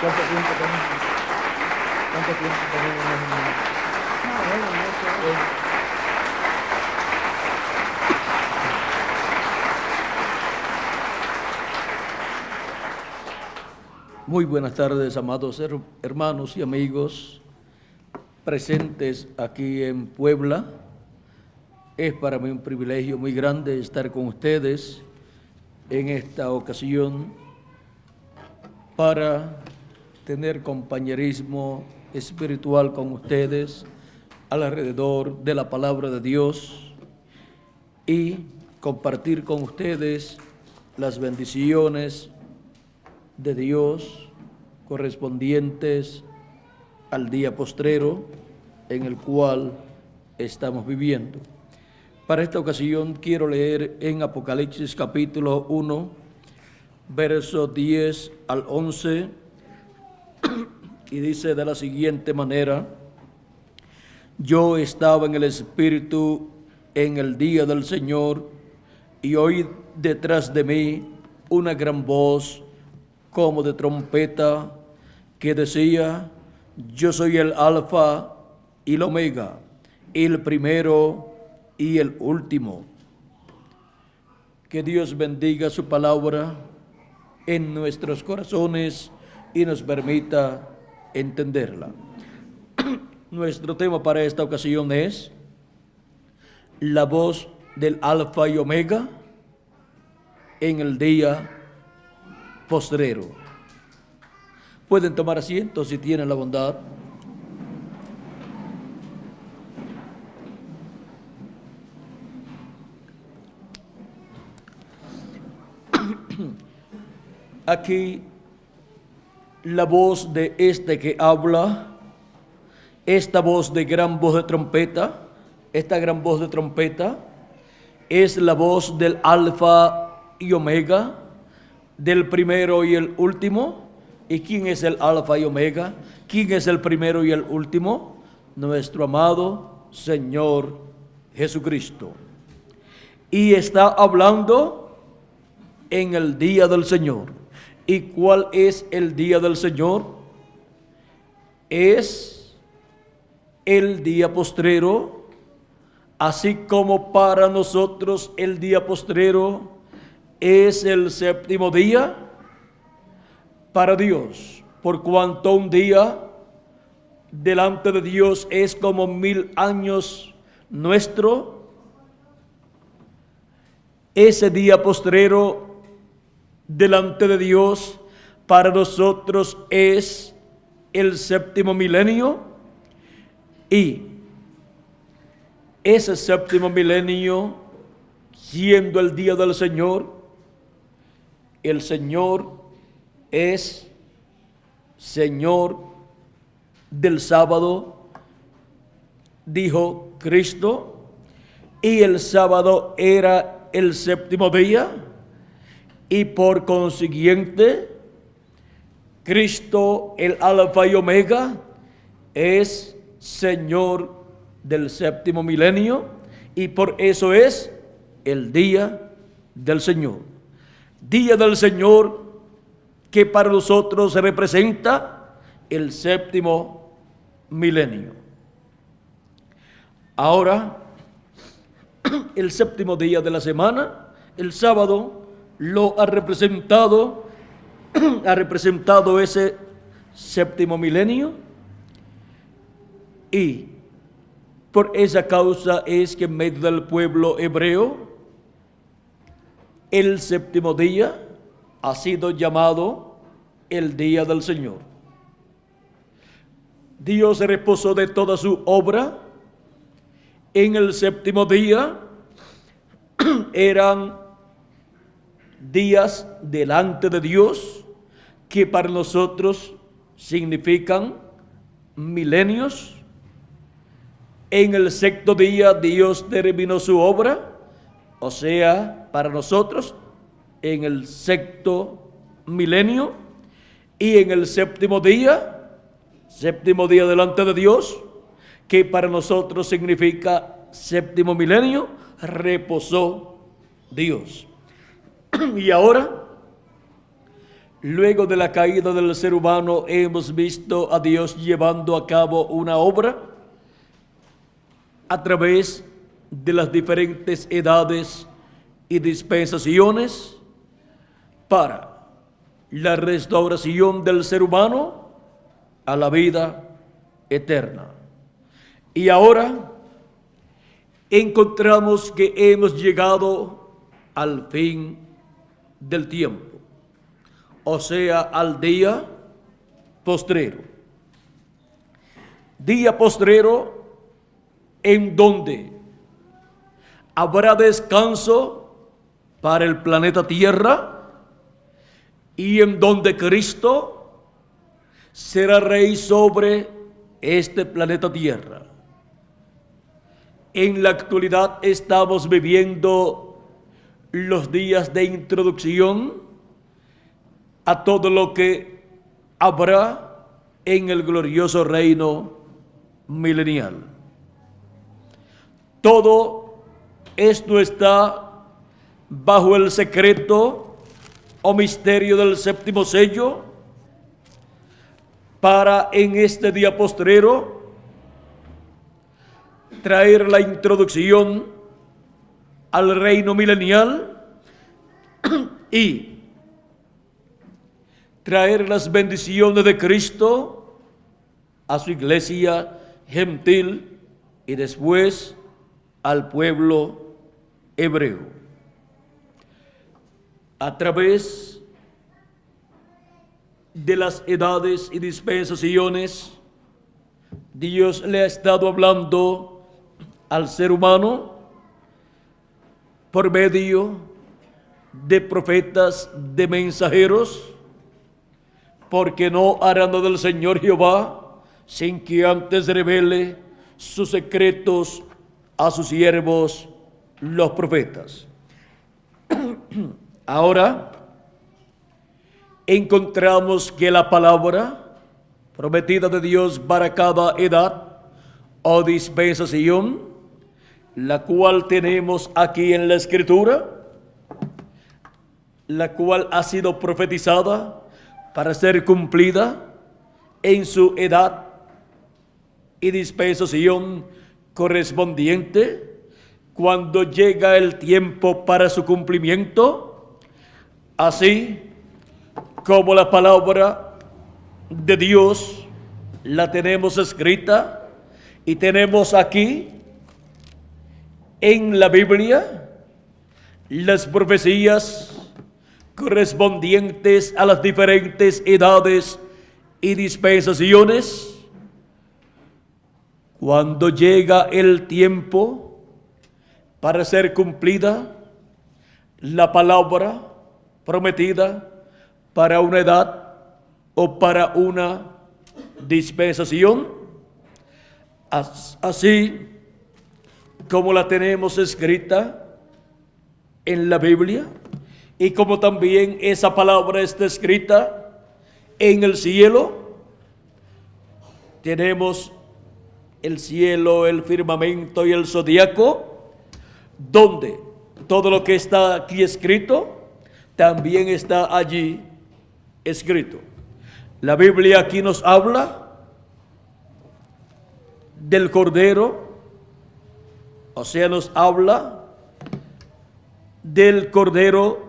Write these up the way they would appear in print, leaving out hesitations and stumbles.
¿Cuánto tiempo tenemos? ¿Cuánto tiempo tenemos? No, bueno, mucho. Muy buenas tardes, amados hermanos y amigos presentes aquí en Puebla. Es para mí un privilegio muy grande estar con ustedes en esta ocasión para tener compañerismo espiritual con ustedes alrededor de la palabra de Dios y compartir con ustedes las bendiciones de Dios correspondientes al día postrero en el cual estamos viviendo. Para esta ocasión quiero leer en Apocalipsis capítulo 1, versos 10 al 11, y dice de la siguiente manera: yo estaba en el Espíritu en el día del Señor, y oí detrás de mí una gran voz como de trompeta que decía: yo soy el Alfa y el Omega, el primero y el último. Que Dios bendiga su palabra en nuestros corazones y nos permita entenderla. Nuestro tema para esta ocasión es la voz del Alfa y Omega en el día postrero. Pueden tomar asiento si tienen la bondad. Aquí la voz de este que habla, esta voz de gran voz de trompeta, esta gran voz de trompeta es la voz del Alfa y Omega, del primero y el último. ¿Y quién es el Alfa y Omega? ¿Quién es el primero y el último? Nuestro amado Señor Jesucristo. Y está hablando en el día del Señor. ¿Y cuál es el día del Señor? Es el día postrero, así como para nosotros el día postrero es el séptimo día. Para Dios, por cuanto un día delante de Dios es como 1000 años nuestro, ese día postrero delante de Dios para nosotros es el séptimo milenio, y ese séptimo milenio, siendo el día del Señor, el Señor es Señor del sábado, dijo Cristo, y el sábado era el séptimo día, y por consiguiente Cristo, el Alfa y Omega, es Señor del séptimo milenio, y por eso es el día del Señor. Día del Señor que para nosotros representa el séptimo milenio. Ahora, el séptimo día de la semana, el sábado, lo ha representado ese séptimo milenio, y por esa causa es que en medio del pueblo hebreo el séptimo día ha sido llamado el día del Señor. Dios reposó de toda su obra en el séptimo día. Eran días delante de Dios que para nosotros significan milenios. En el sexto día Dios terminó su obra, o sea, para nosotros en el sexto milenio, y en el séptimo día delante de Dios, que para nosotros significa séptimo milenio, reposó Dios. Y ahora luego de la caída del ser humano, hemos visto a Dios llevando a cabo una obra a través de las diferentes edades y dispensaciones para la restauración del ser humano a la vida eterna. Y ahora encontramos que hemos llegado al fin del tiempo, o sea, al día postrero. Día postrero en donde habrá descanso para el planeta Tierra y en donde Cristo será rey sobre este planeta Tierra. En la actualidad estamos viviendo los días de introducción a todo lo que habrá en el glorioso reino milenial. Todo esto está bajo el secreto o misterio del séptimo sello, para en este día postrero traer la introducción al reino milenial y traer las bendiciones de Cristo a su iglesia gentil y después al pueblo hebreo. A través de las edades y dispensaciones, Dios le ha estado hablando al ser humano por medio de profetas, de mensajeros, porque no hará nada del Señor Jehová sin que antes revele sus secretos a sus siervos, los profetas. Ahora encontramos que la palabra prometida de Dios para cada edad o dispensación, la cual tenemos aquí en la Escritura, la cual ha sido profetizada para ser cumplida en su edad y dispensación correspondiente, cuando llega el tiempo para su cumplimiento, así como la palabra de Dios la tenemos escrita y tenemos aquí en la Biblia las profecías correspondientes a las diferentes edades y dispensaciones. Cuando llega el tiempo para ser cumplida la palabra prometida para una edad o para una dispensación, así como la tenemos escrita en la Biblia, y como también esa palabra está escrita en el cielo, tenemos el cielo, el firmamento y el zodiaco, donde todo lo que está aquí escrito también está allí escrito. La Biblia aquí nos habla del Cordero, o sea, nos habla del Cordero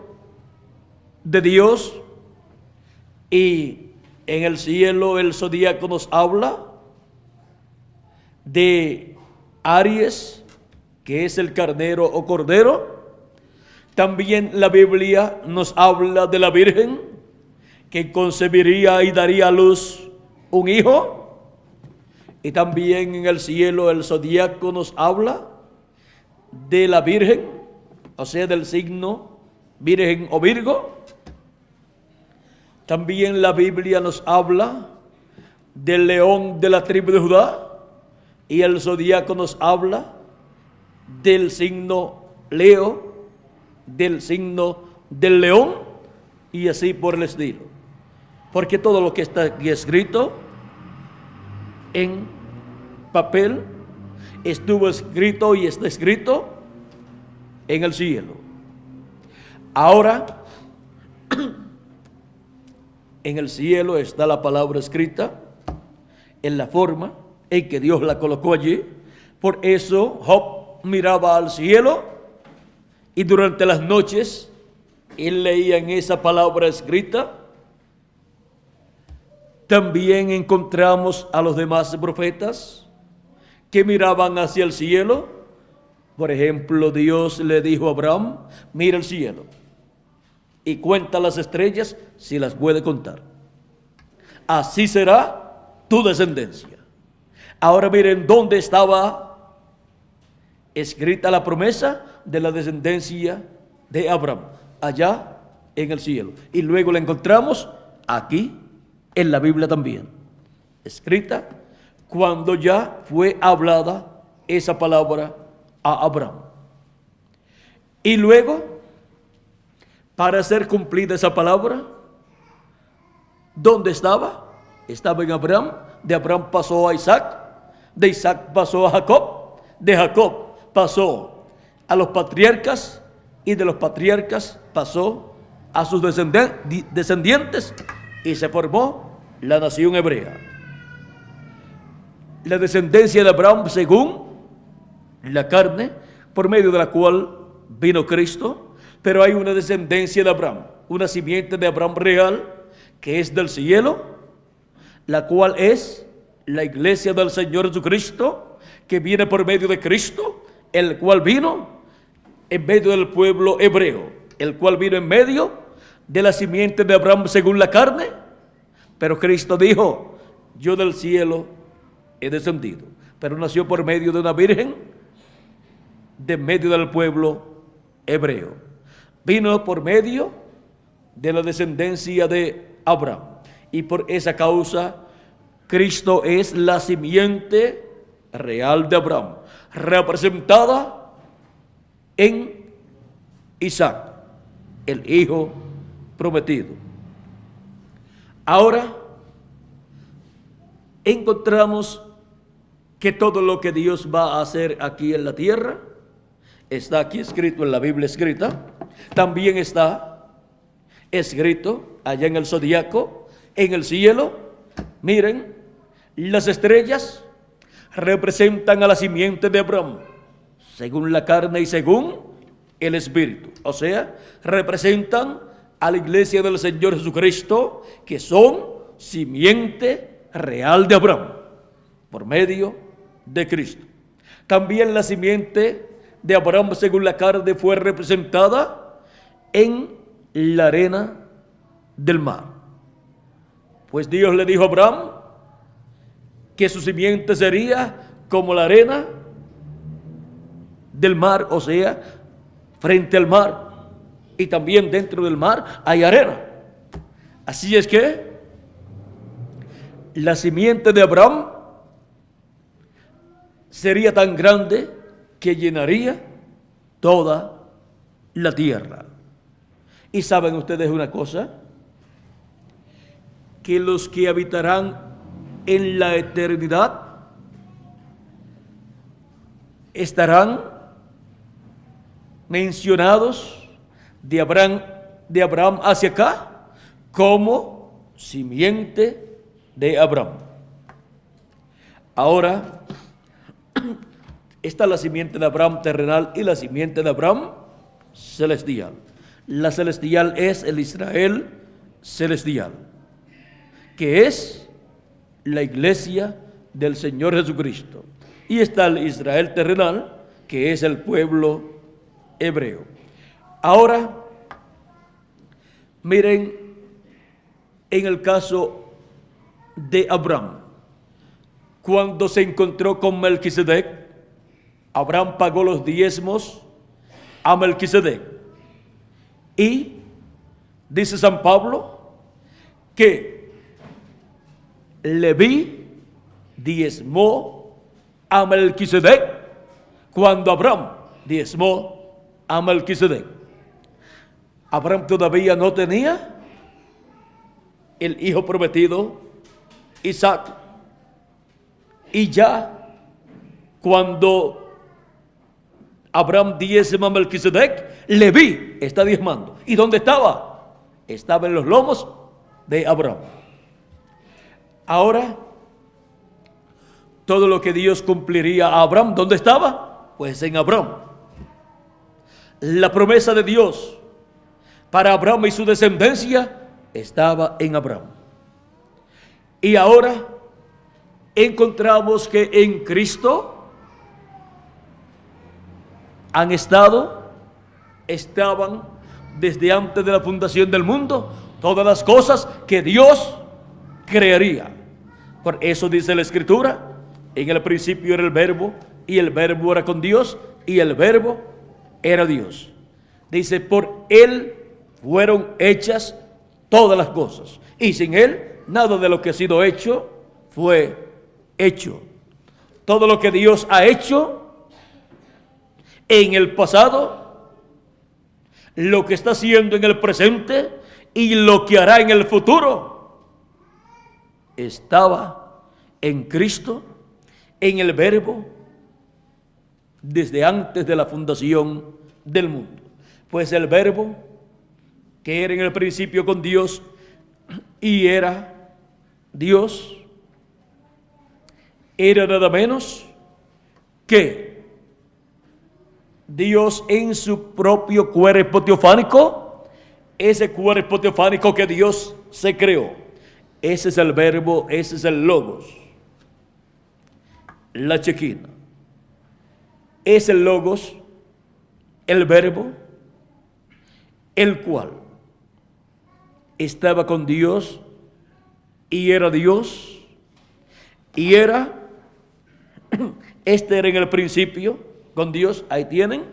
de Dios, y en el cielo el zodiaco nos habla de Aries, que es el carnero o cordero. También la Biblia nos habla de la Virgen, que concebiría y daría a luz un hijo. Y también en el cielo el zodiaco nos habla de la Virgen, o sea, del signo Virgen o Virgo. También la Biblia nos habla del león de la tribu de Judá, y el zodiaco nos habla del signo Leo, del signo del león, y así por el estilo. Porque todo lo que está aquí escrito en papel estuvo escrito y está escrito en el cielo. Ahora en el cielo está la palabra escrita en la forma en que Dios la colocó allí. Por eso Job miraba al cielo y durante las noches él leía en esa palabra escrita. También encontramos a los demás profetas que miraban hacia el cielo. Por ejemplo, Dios le dijo a Abraham: mira el cielo y cuenta las estrellas si las puede contar. Así será tu descendencia. Ahora miren dónde estaba escrita la promesa de la descendencia de Abraham. Allá en el cielo. Y luego la encontramos aquí en la Biblia también. Escrita cuando ya fue hablada esa palabra a Abraham. Y luego, para ser cumplida esa palabra, ¿dónde estaba? Estaba en Abraham. De Abraham pasó a Isaac. De Isaac pasó a Jacob. De Jacob pasó a los patriarcas. Y de los patriarcas pasó a sus descendientes. Y se formó la nación hebrea. La descendencia de Abraham según la carne, por medio de la cual vino Cristo. Pero hay una descendencia de Abraham, una simiente de Abraham real, que es del cielo, la cual es la iglesia del Señor Jesucristo, que viene por medio de Cristo, el cual vino en medio del pueblo hebreo, el cual vino en medio de la simiente de Abraham según la carne. Pero Cristo dijo: yo del cielo he descendido, pero nació por medio de una virgen, de medio del pueblo hebreo. Vino por medio de la descendencia de Abraham. Y por esa causa, Cristo es la simiente real de Abraham, representada en Isaac, el hijo prometido. Ahora encontramos que todo lo que Dios va a hacer aquí en la tierra está aquí escrito en la Biblia escrita. También está escrito allá en el zodiaco, en el cielo. Miren, las estrellas representan a la simiente de Abraham, según la carne y según el espíritu. O sea, representan a la iglesia del Señor Jesucristo, que son simiente real de Abraham, por medio de Cristo. También la simiente de Abraham según la carne fue representada en la arena del mar. Pues Dios le dijo a Abraham que su simiente sería como la arena del mar, o sea, frente al mar, y también dentro del mar hay arena. Así es que la simiente de Abraham sería tan grande que llenaría toda la tierra. Y saben ustedes una cosa, que los que habitarán en la eternidad estarán mencionados de Abraham hacia acá como simiente de Abraham. Ahora está la simiente de Abraham terrenal y la simiente de Abraham celestial. La celestial es el Israel celestial, que es la iglesia del Señor Jesucristo. Y está el Israel terrenal, que es el pueblo hebreo. Ahora, miren, en el caso de Abraham, cuando se encontró con Melquisedec, Abraham pagó los diezmos a Melquisedec. Y dice San Pablo que Leví diezmó a Melquisedec cuando Abraham diezmó a Melquisedec. Abraham todavía no tenía el hijo prometido, Isaac. Y ya cuando Abraham diezma a Melquisedec, Leví está diezmando. ¿Y dónde estaba? Estaba en los lomos de Abraham. Ahora, todo lo que Dios cumpliría a Abraham, ¿dónde estaba? Pues en Abraham. La promesa de Dios para Abraham y su descendencia estaba en Abraham. Y ahora encontramos que en Cristo estaban desde antes de la fundación del mundo todas las cosas que Dios crearía. Por eso dice la Escritura: en el principio era el Verbo, y el Verbo era con Dios, y el Verbo era Dios. Dice: por Él fueron hechas todas las cosas, y sin Él nada de lo que ha sido hecho fue hecho. Todo lo que Dios ha hecho en el pasado, lo que está haciendo en el presente y lo que hará en el futuro, estaba en Cristo, en el Verbo, desde antes de la fundación del mundo. Pues el Verbo, que era en el principio con Dios y era Dios, era nada menos que Dios en su propio cuerpo teofánico, ese cuerpo teofánico que Dios se creó. Ese es el Verbo, ese es el Logos, la Shekinah. Es el Logos, el Verbo, el cual estaba con Dios y era Dios, y era, era en el principio con Dios. Ahí tienen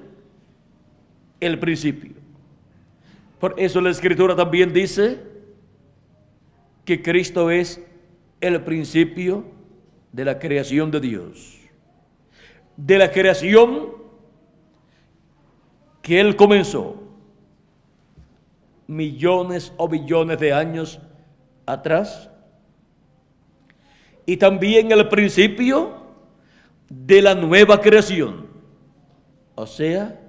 el principio. Por eso la Escritura también dice que Cristo es el principio de la creación de Dios, de la creación que Él comenzó millones o billones de años atrás, y también el principio de la nueva creación, o sea,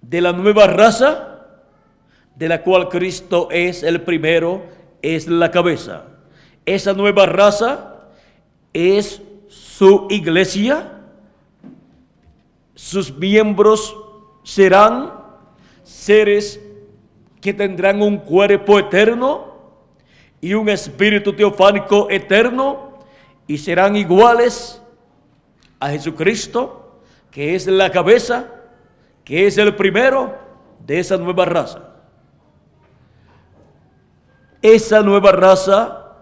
de la nueva raza, de la cual Cristo es el primero, es la cabeza. Esa nueva raza es su iglesia. Sus miembros serán seres que tendrán un cuerpo eterno y un espíritu teofánico eterno, y serán iguales a Jesucristo, que es la cabeza, que es el primero de esa nueva raza. Esa nueva raza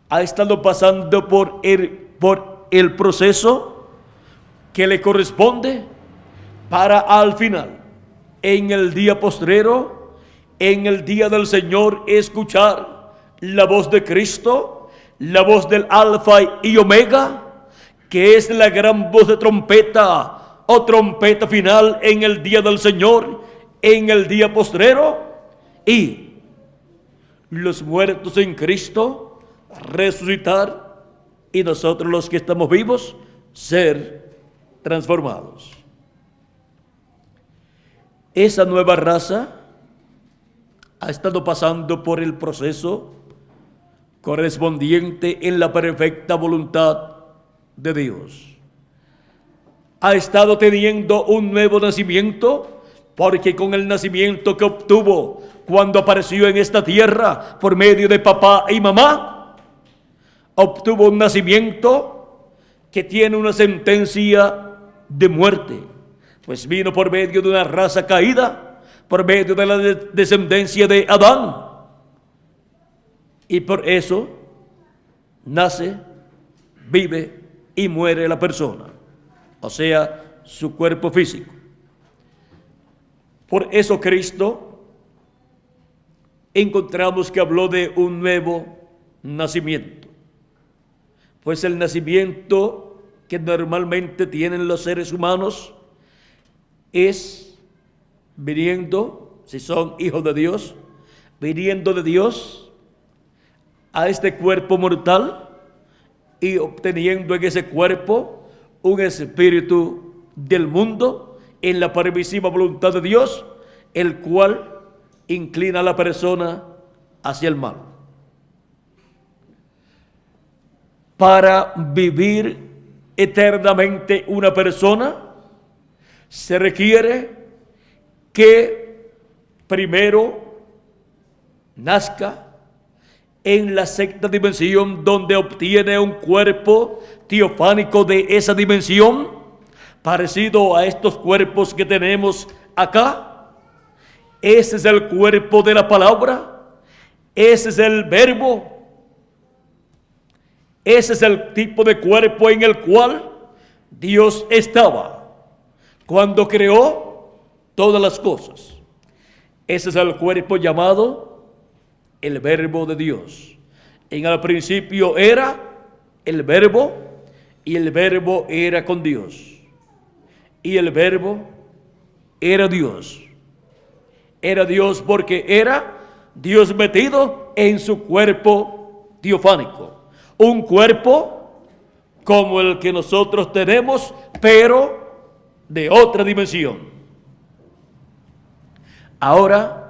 ha estado pasando por el proceso que le corresponde para al final, en el día postrero, en el día del Señor, escuchar la voz de Cristo, la voz del Alfa y Omega, que es la gran voz de trompeta o trompeta final en el día del Señor, en el día postrero, y los muertos en Cristo resucitar, y nosotros los que estamos vivos ser transformados. Esa nueva raza ha estado pasando por el proceso correspondiente en la perfecta voluntad de Dios. Ha estado teniendo un nuevo nacimiento, porque con el nacimiento que obtuvo cuando apareció en esta tierra por medio de papá y mamá, obtuvo un nacimiento que tiene una sentencia de muerte, pues vino por medio de una raza caída, por medio de la descendencia de Adán, y por eso nace, vive y muere la persona, o sea, su cuerpo físico. Por eso Cristo encontramos que habló de un nuevo nacimiento, pues el nacimiento que normalmente tienen los seres humanos es viniendo, si son hijos de Dios, viniendo de Dios a este cuerpo mortal y obteniendo en ese cuerpo un espíritu del mundo en la permisiva voluntad de Dios, el cual inclina a la persona hacia el mal. Para vivir eternamente una persona, se requiere que primero nazca en la sexta dimensión, donde obtiene un cuerpo teofánico de esa dimensión, parecido a estos cuerpos que tenemos acá. Ese es el cuerpo de la palabra, ese es el verbo, ese es el tipo de cuerpo en el cual Dios estaba cuando creó todas las cosas. Ese es el cuerpo llamado el verbo de Dios. En el principio era el verbo, y el verbo era con Dios, y el verbo era Dios. Era Dios porque era Dios metido en su cuerpo teofánico. Un cuerpo como el que nosotros tenemos, pero de otra dimensión. Ahora,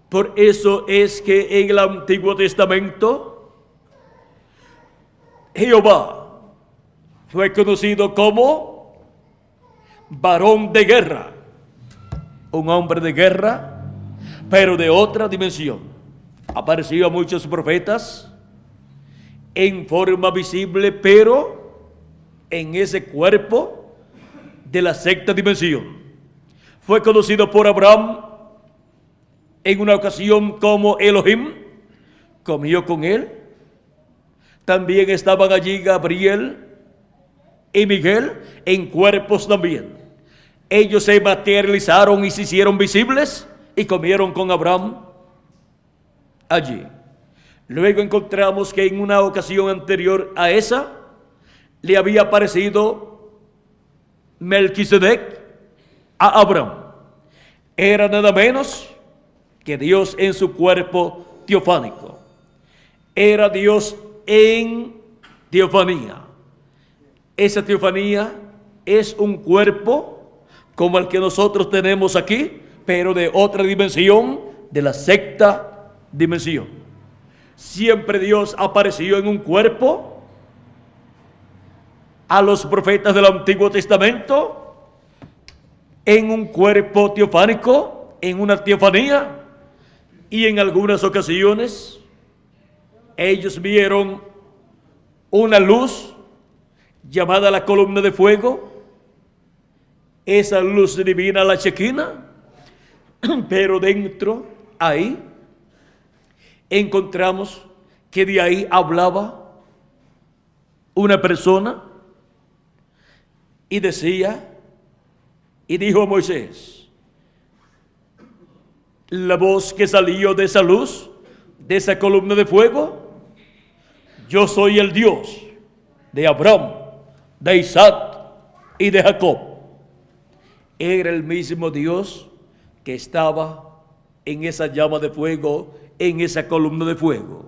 por eso es que en el Antiguo Testamento Jehová fue conocido como varón de guerra, un hombre de guerra, pero de otra dimensión. Apareció a muchos profetas en forma visible, pero en ese cuerpo de la sexta dimensión. Fue conocido por Abraham en una ocasión como Elohim, comió con él. También estaban allí Gabriel y Miguel en cuerpos también. Ellos se materializaron y se hicieron visibles y comieron con Abraham allí. Luego encontramos que en una ocasión anterior a esa le había aparecido Melquisedec a Abraham. Era nada menos que Dios en su cuerpo teofánico. Era Dios en teofanía. Esa teofanía es un cuerpo como el que nosotros tenemos aquí, pero de otra dimensión, de la sexta dimensión. Siempre Dios apareció en un cuerpo. A los profetas del Antiguo Testamento en un cuerpo teofánico, en una teofanía, y en algunas ocasiones ellos vieron una luz llamada la columna de fuego, esa luz divina, la Shekinah, pero dentro, ahí, encontramos que de ahí hablaba una persona y decía, y dijo a Moisés, la voz que salió de esa luz, de esa columna de fuego, yo soy el Dios de Abraham, de Isaac y de Jacob. Era el mismo Dios que estaba en esa llama de fuego, en esa columna de fuego.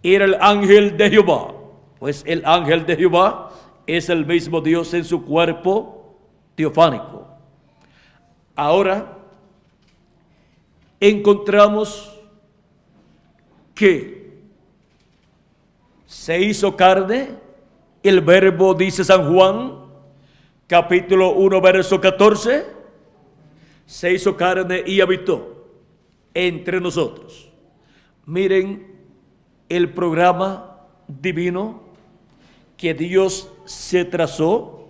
Era el ángel de Jehová, pues el ángel de Jehová es el mismo Dios en su cuerpo teofánico. Ahora encontramos que se hizo carne, el verbo, dice San Juan, capítulo 1, verso 14, se hizo carne y habitó entre nosotros. Miren el programa divino que Dios se trazó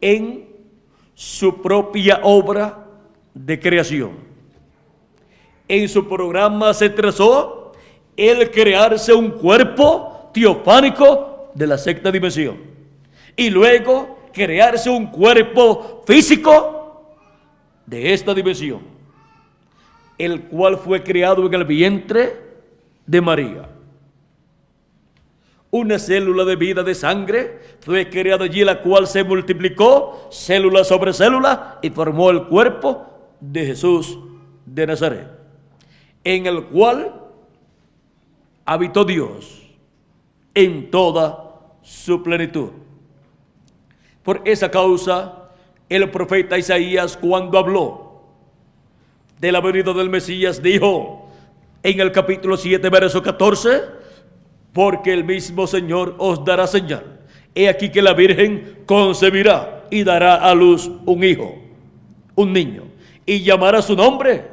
en su propia obra de creación. En su programa se trazó el crearse un cuerpo teofánico de la sexta dimensión y luego crearse un cuerpo físico de esta dimensión, el cual fue creado en el vientre de María. Una célula de vida de sangre fue creada allí, la cual se multiplicó célula sobre célula y formó el cuerpo de Jesús de Nazaret, en el cual habitó Dios en toda su plenitud. Por esa causa, el profeta Isaías, cuando habló de la venida del Mesías, dijo: En el capítulo 7, verso 14, porque el mismo Señor os dará señal. He aquí que la Virgen concebirá y dará a luz un hijo, un niño, y llamará su nombre.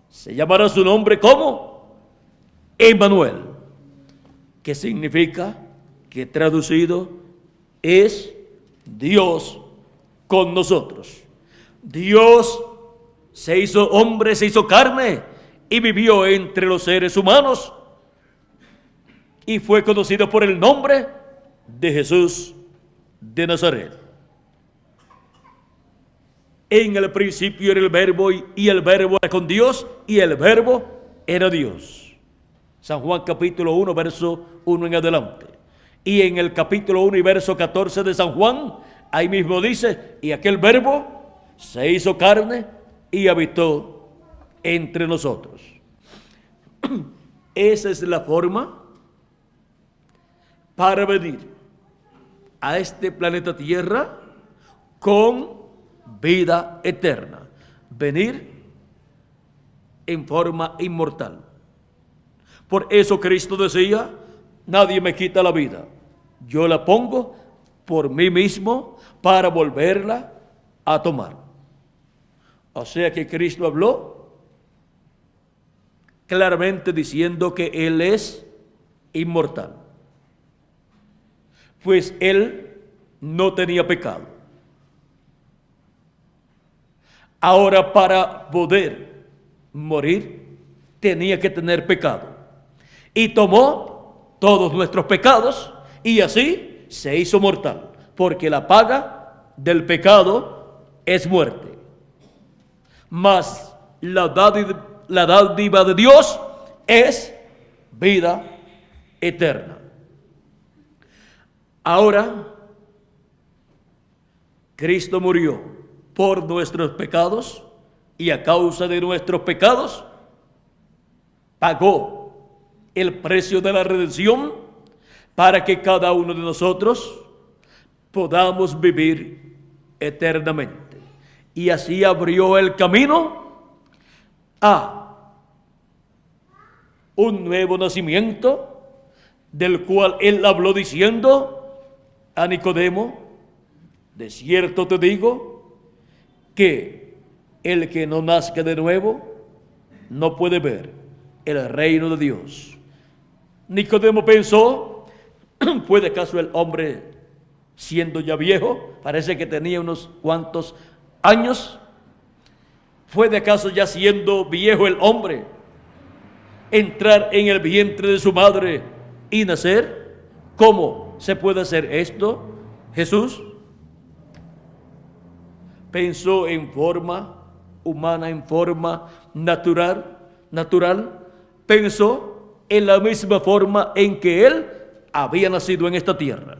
Se llamará su nombre ¿cómo? Emmanuel, que significa, que traducido es Dios con nosotros. Dios se hizo hombre, se hizo carne y vivió entre los seres humanos y fue conocido por el nombre de Jesús de Nazaret. En el principio era el Verbo y el Verbo era con Dios y el Verbo era Dios. San Juan capítulo 1, verso 1 en adelante. Y en el capítulo 1 y verso 14 de San Juan, ahí mismo dice, y aquel Verbo se hizo carne y habitó entre nosotros. Esa es la forma para venir a este planeta Tierra con vida eterna. Venir en forma inmortal. Por eso Cristo decía, nadie me quita la vida, yo la pongo por mí mismo para volverla a tomar. O sea que Cristo habló claramente diciendo que Él es inmortal, pues Él no tenía pecado. Ahora, para poder morir tenía que tener pecado, y tomó todos nuestros pecados y así se hizo mortal, porque la paga del pecado es muerte. Mas la dádiva de Dios es vida eterna. Ahora, Cristo murió por nuestros pecados y a causa de nuestros pecados pagó el precio de la redención para que cada uno de nosotros podamos vivir eternamente. Y así abrió el camino a un nuevo nacimiento, del cual Él habló diciendo a Nicodemo, de cierto te digo que el que no nazca de nuevo no puede ver el reino de Dios. Nicodemo pensó, ¿puede acaso el hombre, siendo ya viejo, parece que tenía unos cuantos años, ¿puede acaso ya siendo viejo el hombre entrar en el vientre de su madre y nacer? ¿Cómo se puede hacer esto? Jesús pensó en forma humana, en forma natural, pensó en la misma forma en que Él había nacido en esta tierra.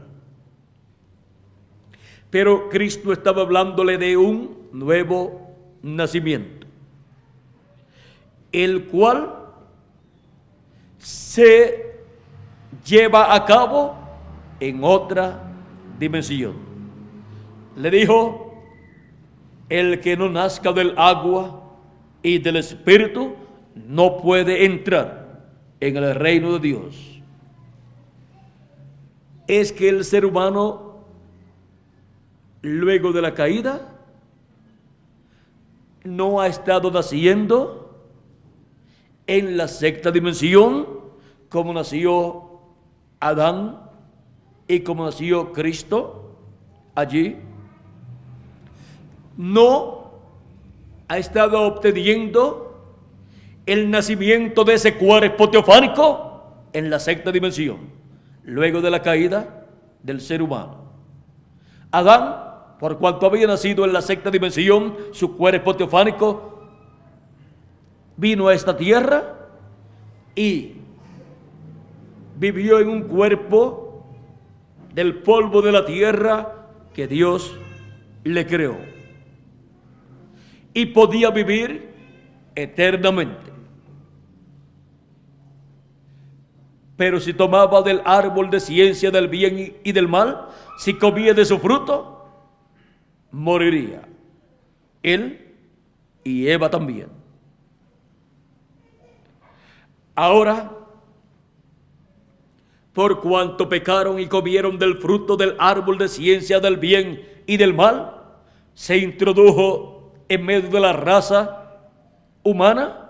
Pero Cristo estaba hablándole de un nuevo nacimiento, el cual se lleva a cabo en otra dimensión. Le dijo, el que no nazca del agua y del Espíritu no puede entrar en el reino de Dios. Es que el ser humano, luego de la caída, no ha estado naciendo en la sexta dimensión como nació Adán y como nació Cristo allí. No ha estado obteniendo el nacimiento de ese cuerpo teofánico en la sexta dimensión, luego de la caída del ser humano. Adán, por cuanto había nacido en la sexta dimensión, su cuerpo teofánico vino a esta tierra y vivió en un cuerpo del polvo de la tierra que Dios le creó, y podía vivir eternamente. Pero si tomaba del árbol de ciencia del bien y del mal, si comía de su fruto, moriría él y Eva también. Ahora, por cuanto pecaron y comieron del fruto del árbol de ciencia del bien y del mal, se introdujo en medio de la raza humana,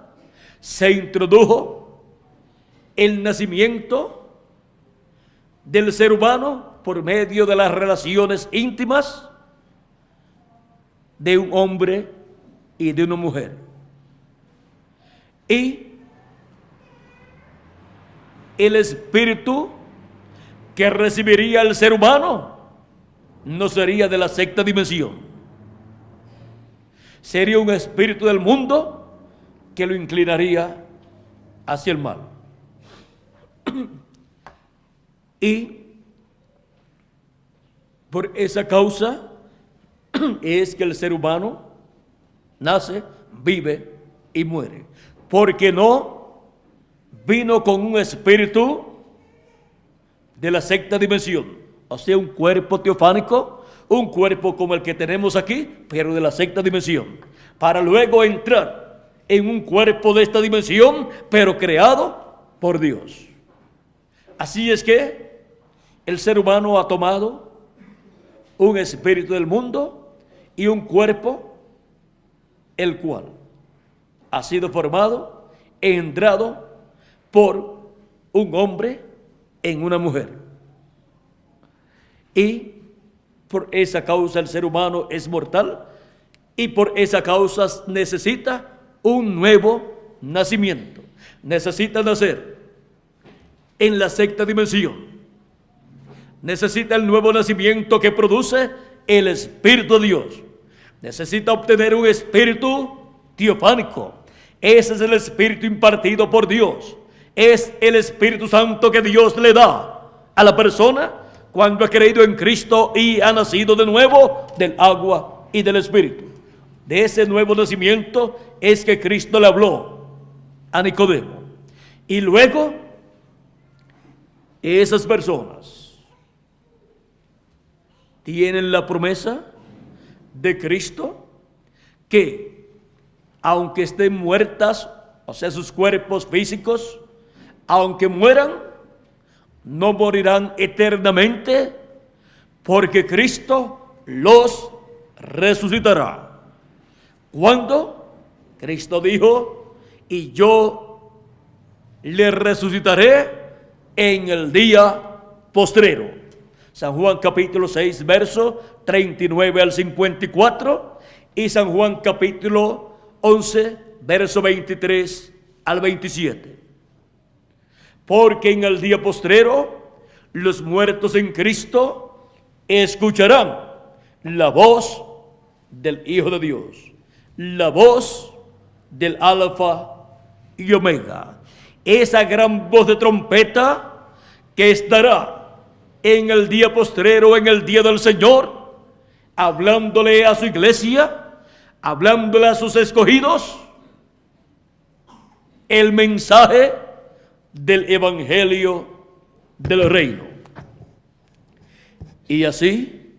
se introdujo el nacimiento del ser humano por medio de las relaciones íntimas de un hombre y de una mujer. Y el espíritu que recibiría el ser humano no sería de la sexta dimensión. Sería un espíritu del mundo que lo inclinaría hacia el mal. Y por esa causa es que el ser humano nace, vive y muere. Porque no vino con un espíritu de la sexta dimensión, o sea, un cuerpo teofánico, un cuerpo como el que tenemos aquí, pero de la sexta dimensión, para luego entrar en un cuerpo de esta dimensión, pero creado por Dios. Así es que el ser humano ha tomado un espíritu del mundo y un cuerpo, el cual ha sido formado, engendrado por un hombre en una mujer. Y por esa causa el ser humano es mortal y por esa causa necesita un nuevo nacimiento. Necesita nacer en la sexta dimensión. Necesita el nuevo nacimiento que produce el Espíritu de Dios. Necesita obtener un espíritu teofánico. Ese es el espíritu impartido por Dios. Es el Espíritu Santo que Dios le da a la persona cuando ha creído en Cristo y ha nacido de nuevo del agua y del Espíritu. De ese nuevo nacimiento es que Cristo le habló a Nicodemo. Y luego, esas personas tienen la promesa de Cristo que, aunque estén muertas, o sea, sus cuerpos físicos, aunque mueran, no morirán eternamente, porque Cristo los resucitará. ¿Cuándo? Cristo dijo, y yo le resucitaré en el día postrero. San Juan capítulo 6, verso 39 al 54, y San Juan capítulo 11, verso 23 al 27. Porque en el día postrero los muertos en Cristo escucharán la voz del Hijo de Dios, la voz del Alfa y Omega, esa gran voz de trompeta que estará en el día postrero, en el día del Señor, hablándole a su iglesia, hablándole a sus escogidos, el mensaje del evangelio del reino. Y así,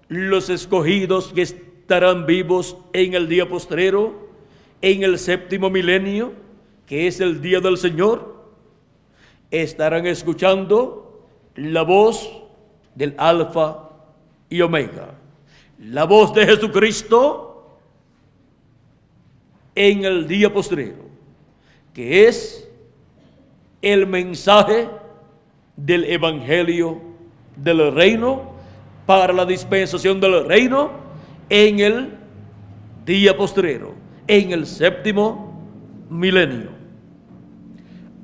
los escogidos que estarán vivos en el día postrero, en el séptimo milenio, que es el día del Señor, estarán escuchando la voz del Alfa y Omega, la voz de Jesucristo en el día postrero, que es el mensaje del evangelio del reino para la dispensación del reino en el día postrero, en el séptimo milenio.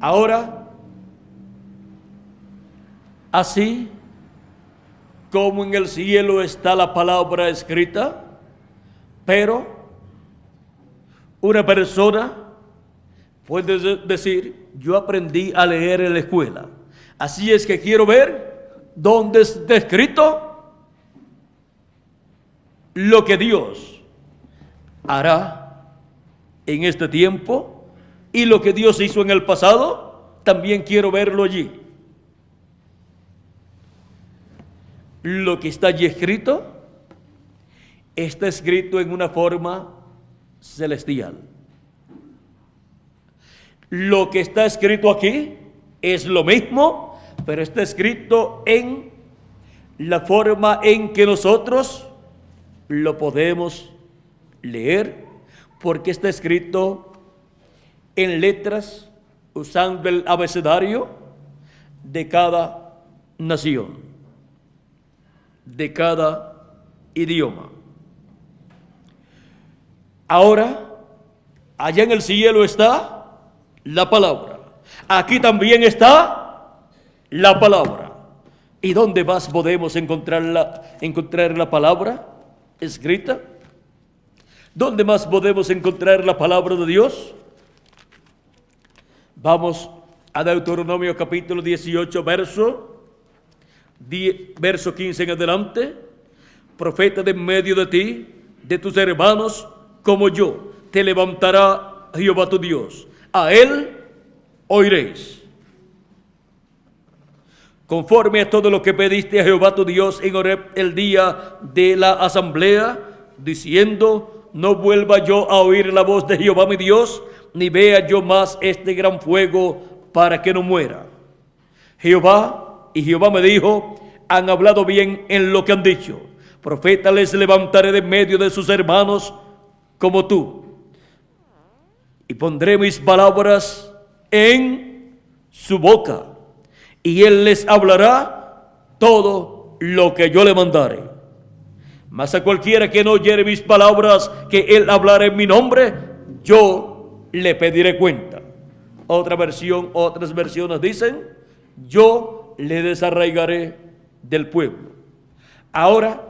Ahora, así como en el cielo está la palabra escrita, pero una persona puede decir, yo aprendí a leer en la escuela, así es que quiero ver dónde está escrito lo que Dios hará en este tiempo y lo que Dios hizo en el pasado, también quiero verlo allí. Lo que está allí escrito, está escrito en una forma celestial. lo que está escrito aquí es lo mismo, pero está escrito en la forma en que nosotros lo podemos leer, porque está escrito en letras usando el abecedario de cada nación, de cada idioma. Ahora, allá en el cielo está la palabra. Aquí también está la palabra. ¿Y dónde más podemos encontrar la palabra escrita? ¿Dónde más podemos encontrar la palabra de Dios? Vamos a Deuteronomio capítulo 18, verso 15 en adelante. Profeta de en medio de ti, de tus hermanos, como yo, te levantará Jehová tu Dios. A él oiréis. Conforme a todo lo que pediste a Jehová tu Dios en Horeb el día de la asamblea, diciendo, no vuelva yo a oír la voz de Jehová mi Dios, ni vea yo más este gran fuego para que no muera. Jehová me dijo, han hablado bien en lo que han dicho. Profeta les levantaré de medio de sus hermanos como tú, y pondré mis palabras en su boca, y él les hablará todo lo que yo le mandare. Mas a cualquiera que no oyere mis palabras, que él hablará en mi nombre, yo le pediré cuenta. Otras versiones dicen, yo le desarraigaré del pueblo. Ahora,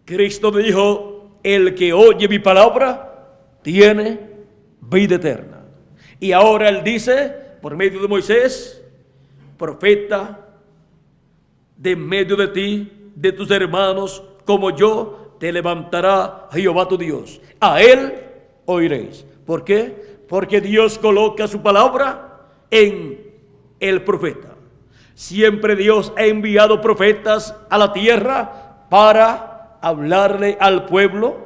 Cristo dijo, el que oye mi palabra tiene vida eterna. Y ahora él dice, por medio de Moisés, profeta, de en medio de ti, de tus hermanos, como yo, te levantará Jehová tu Dios. A él oiréis. ¿Por qué? Porque Dios coloca su palabra en el profeta. Siempre Dios ha enviado profetas a la tierra para hablarle al pueblo,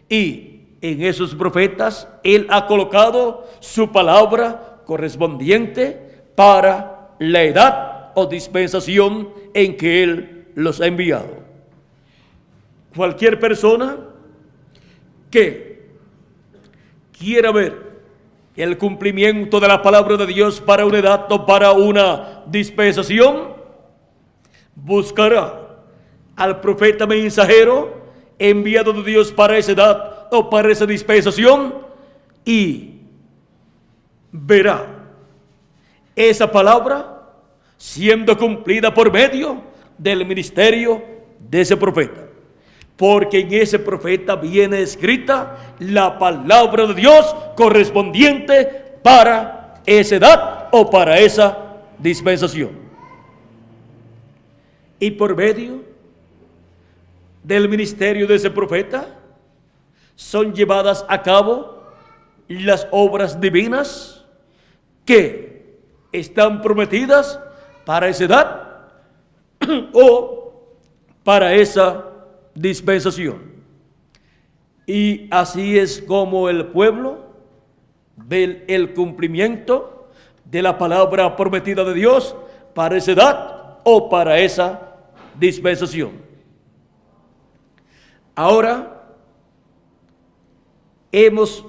y en esos profetas él ha colocado su palabra correspondiente para la edad o dispensación en que él los ha enviado. Cualquier persona que quiera ver el cumplimiento de la palabra de Dios para una edad o para una dispensación, buscará al profeta mensajero enviado de Dios para esa edad o para esa dispensación, y verá esa palabra siendo cumplida por medio del ministerio de ese profeta, porque en ese profeta viene escrita la palabra de Dios correspondiente para esa edad o para esa dispensación. Y por medio del ministerio de ese profeta son llevadas a cabo las obras divinas que están prometidas para esa edad o para esa dispensación. Y así es como el pueblo ve el cumplimiento de la palabra prometida de Dios para esa edad o para esa dispensación. Ahora hemos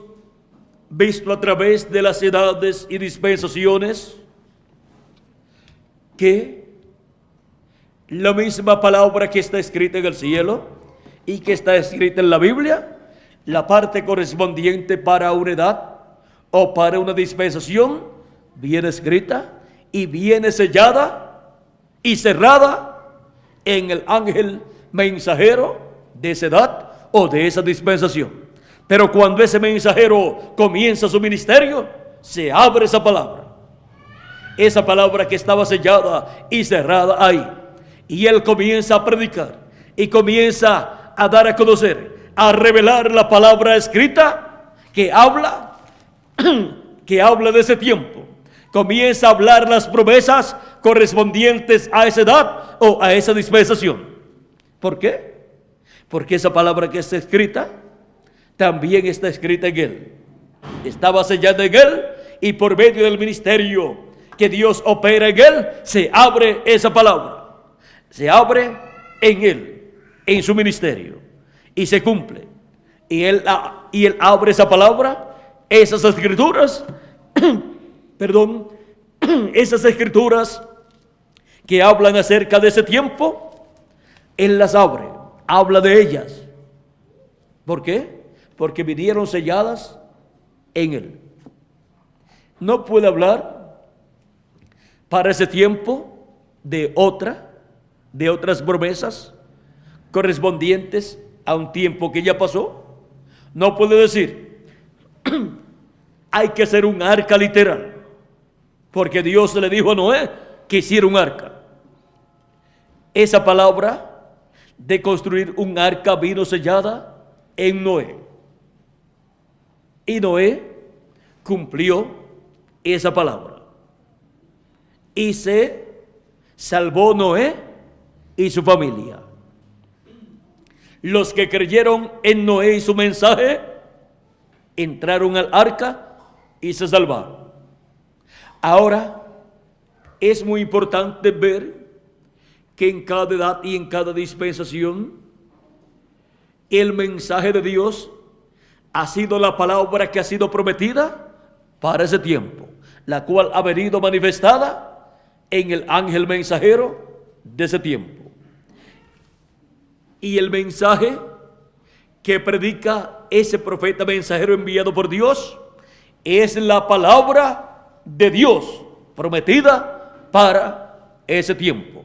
visto a través de las edades y dispensaciones que la misma palabra que está escrita en el cielo y que está escrita en la Biblia, la parte correspondiente para una edad o para una dispensación, viene escrita y viene sellada y cerrada en el ángel mensajero de esa edad o de esa dispensación. Pero cuando ese mensajero comienza su ministerio, se abre esa palabra que estaba sellada y cerrada ahí, y él comienza a predicar y comienza a dar a conocer, a revelar la palabra escrita que habla de ese tiempo. Comienza a hablar las promesas correspondientes a esa edad o a esa dispensación. ¿Por qué? Porque esa palabra que está escrita también está escrita en él. Estaba sellada en él y por medio del ministerio que Dios opera en él, se abre esa palabra. Se abre en él, en su ministerio, y se cumple. Y él abre esa palabra, esas escrituras, perdón, esas escrituras que hablan acerca de ese tiempo, él las abre, habla de ellas. ¿Por qué? Porque vinieron selladas en él. No puede hablar para ese tiempo de otras promesas correspondientes a un tiempo que ya pasó. No puede decir, hay que hacer un arca literal, porque Dios le dijo a Noé que hiciera un arca. Esa palabra de construir un arca vino sellada en Noé. Y Noé cumplió esa palabra. Y se salvó Noé y su familia. Los que creyeron en Noé y su mensaje entraron al arca y se salvaron. Ahora es muy importante ver que en cada edad y en cada dispensación el mensaje de Dios ha sido la palabra que ha sido prometida para ese tiempo, la cual ha venido manifestada en el ángel mensajero de ese tiempo. Y el mensaje que predica ese profeta mensajero enviado por Dios es la palabra de Dios prometida para ese tiempo.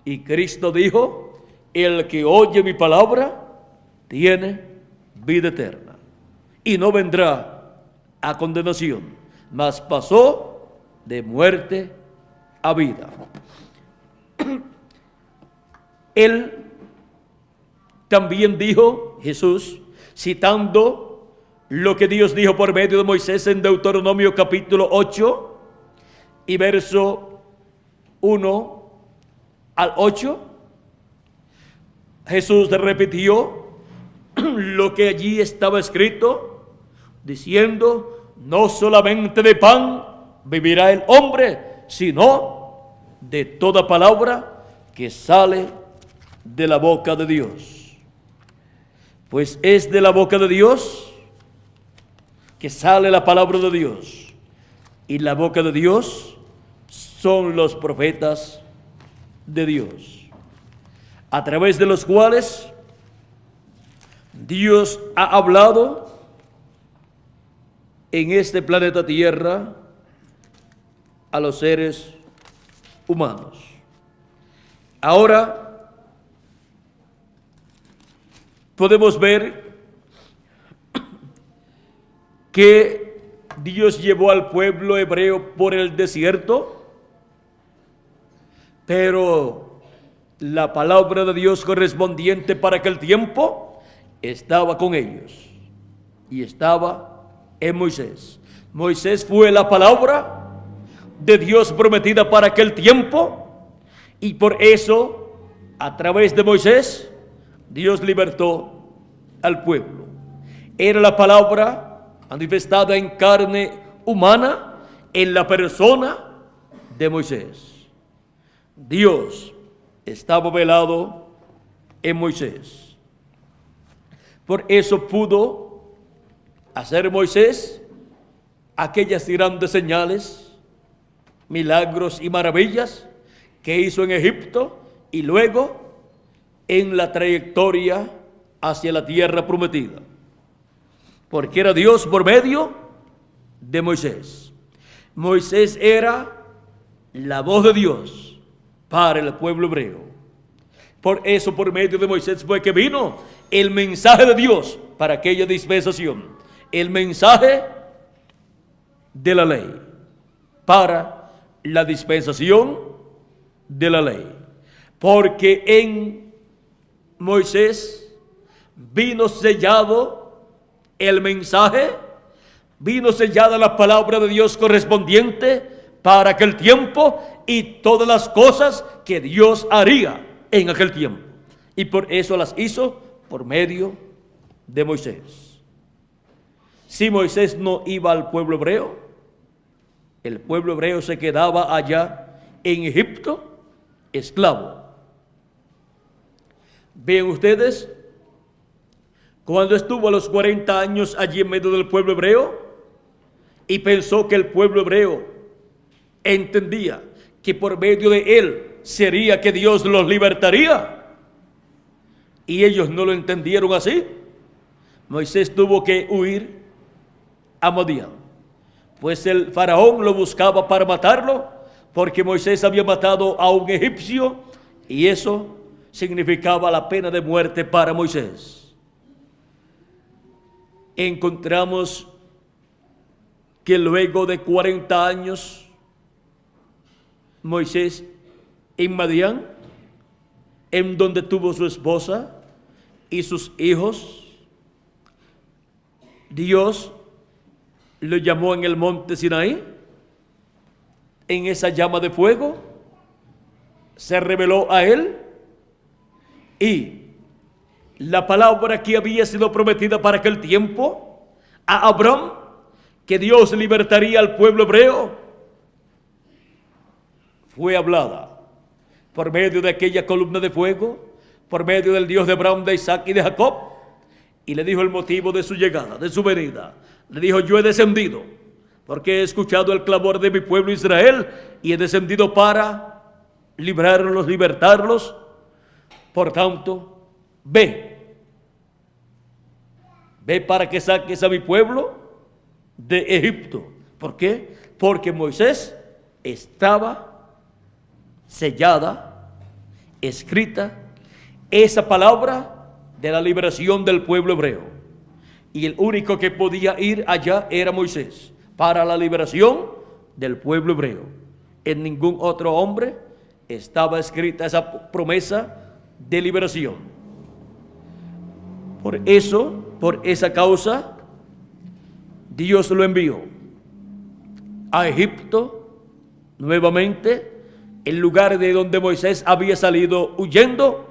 Y Cristo dijo, el que oye mi palabra tiene vida eterna y no vendrá a condenación, mas pasó de muerte a vida. Él también dijo, Jesús, citando lo que Dios dijo por medio de Moisés en Deuteronomio capítulo 8 y verso 1 al 8, Jesús repitió lo que allí estaba escrito, diciendo, no solamente de pan vivirá el hombre, sino de toda palabra que sale de la boca de Dios. Pues es de la boca de Dios que sale la palabra de Dios, y la boca de Dios son los profetas de Dios, a través de los cuales Dios ha hablado en este planeta Tierra a los seres humanos. Ahora podemos ver que Dios llevó al pueblo hebreo por el desierto, pero la palabra de Dios correspondiente para aquel tiempo estaba con ellos y estaba en Moisés. Moisés fue la palabra de Dios prometida para aquel tiempo, y por eso a través de Moisés Dios libertó al pueblo. Era la palabra manifestada en carne humana en la persona de Moisés. Dios estaba velado en Moisés. Por eso pudo hacer Moisés aquellas grandes señales, milagros y maravillas que hizo en Egipto y luego en la trayectoria hacia la tierra prometida, porque era Dios por medio de Moisés. Moisés era la voz de Dios para el pueblo hebreo. Por eso, por medio de Moisés fue que vino el mensaje de Dios para aquella dispensación, el mensaje de la ley para la dispensación de la ley, porque en Moisés vino sellado el mensaje, vino sellada la palabra de Dios correspondiente para aquel tiempo y todas las cosas que Dios haría en aquel tiempo, y por eso las hizo por medio de Moisés. si Moisés no iba al pueblo hebreo, el pueblo hebreo se quedaba allá en Egipto, esclavo. Ven ustedes, cuando estuvo a los 40 años allí en medio del pueblo hebreo y pensó que el pueblo hebreo entendía que por medio de él sería que Dios los libertaría, y ellos no lo entendieron así, Moisés tuvo que huir a Madián, pues el faraón lo buscaba para matarlo, porque Moisés había matado a un egipcio y eso significaba la pena de muerte para Moisés. Encontramos que luego de 40 años Moisés en Madián, en donde tuvo su esposa y sus hijos, Dios lo llamó en el monte Sinaí, en esa llama de fuego, se reveló a él, y la palabra que había sido prometida para aquel tiempo a Abraham, que Dios libertaría al pueblo hebreo, fue hablada por medio de aquella columna de fuego, por medio del Dios de Abraham, de Isaac y de Jacob, y le dijo el motivo de su llegada, de su venida. Le dijo: yo he descendido porque he escuchado el clamor de mi pueblo Israel y he descendido para librarlos, libertarlos. Por tanto, ve para que saques a mi pueblo de Egipto. ¿Por qué? Porque Moisés estaba sellada, escrita, esa palabra de la liberación del pueblo hebreo. Y el único que podía ir allá era Moisés, para la liberación del pueblo hebreo. En ningún otro hombre estaba escrita esa promesa de liberación. Por eso, por esa causa, Dios lo envió a Egipto nuevamente, el lugar de donde Moisés había salido huyendo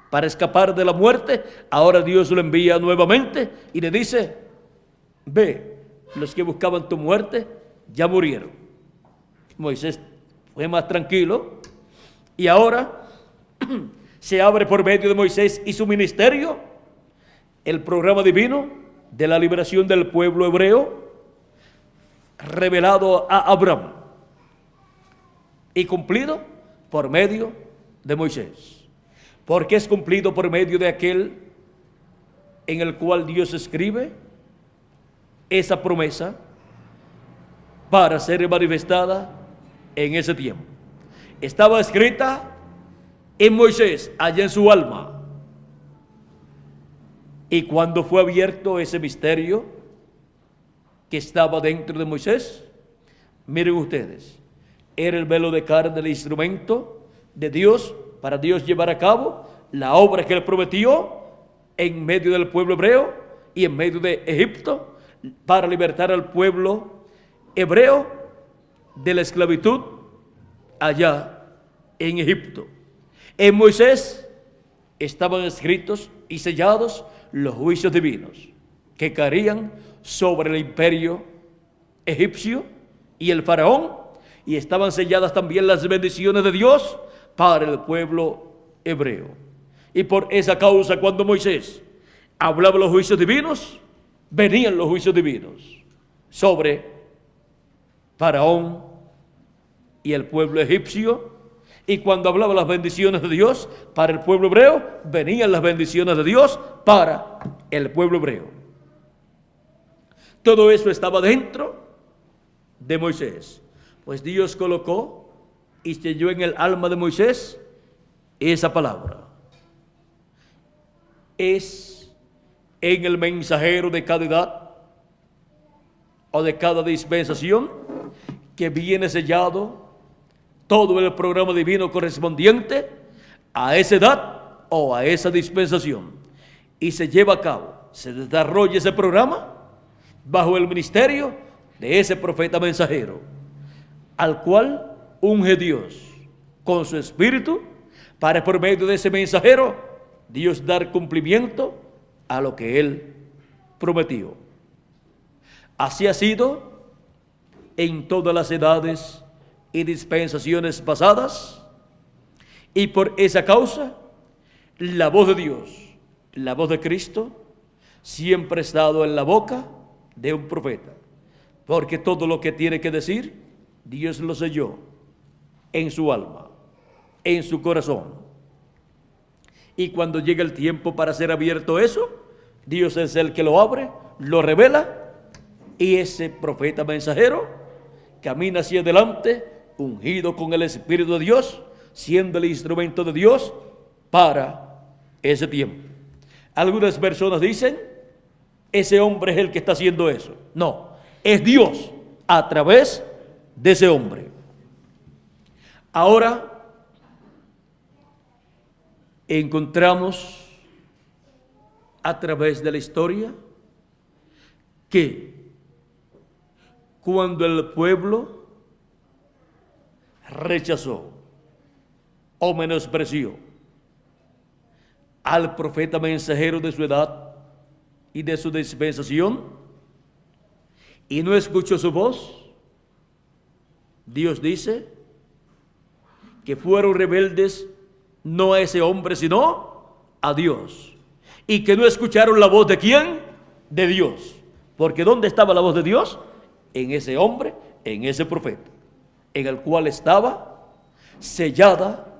para escapar de la muerte. Ahora Dios lo envía nuevamente y le dice: ve, los que buscaban tu muerte ya murieron. Moisés fue más tranquilo, y ahora se abre por medio de Moisés y su ministerio el programa divino de la liberación del pueblo hebreo, revelado a Abraham y cumplido por medio de Moisés. Porque es cumplido por medio de aquel en el cual Dios escribe esa promesa para ser manifestada en ese tiempo. Estaba escrita en Moisés, allá en su alma. Y cuando fue abierto ese misterio que estaba dentro de Moisés, miren ustedes, era el velo de carne el instrumento de Dios para Dios llevar a cabo la obra que él prometió en medio del pueblo hebreo y en medio de Egipto, para libertar al pueblo hebreo de la esclavitud allá en Egipto. En Moisés estaban escritos y sellados los juicios divinos que caerían sobre el imperio egipcio y el faraón, y estaban selladas también las bendiciones de Dios para el pueblo hebreo. Y por esa causa, cuando Moisés hablaba los juicios divinos, venían los juicios divinos sobre faraón y el pueblo egipcio. Y cuando hablaba las bendiciones de Dios para el pueblo hebreo, venían las bendiciones de Dios para el pueblo hebreo. Todo eso estaba dentro de Moisés, pues Dios colocó y selló en el alma de Moisés esa palabra. Es en el mensajero de cada edad o de cada dispensación que viene sellado todo el programa divino correspondiente a esa edad o a esa dispensación, y se lleva a cabo, se desarrolla ese programa bajo el ministerio de ese profeta mensajero, al cual unge Dios con su espíritu, para por medio de ese mensajero Dios dar cumplimiento a lo que él prometió. Así ha sido en todas las edades y dispensaciones pasadas, y por esa causa la voz de Dios, la voz de Cristo, siempre ha estado en la boca de un profeta, porque todo lo que tiene que decir, Dios lo selló en su alma, en su corazón. Y cuando llega el tiempo para ser abierto eso, Dios es el que lo abre, lo revela, y ese profeta mensajero camina hacia adelante, ungido con el Espíritu de Dios, siendo el instrumento de Dios para ese tiempo. Algunas personas dicen, ese hombre es el que está haciendo eso. No, es Dios a través de ese hombre. Ahora encontramos a través de la historia que cuando el pueblo rechazó o menospreció al profeta mensajero de su edad y de su dispensación y no escuchó su voz, Dios dice que fueron rebeldes no a ese hombre sino a Dios, y que no escucharon la voz de ¿quién? De Dios. Porque ¿dónde estaba la voz de Dios? En ese hombre, en ese profeta, en el cual estaba sellada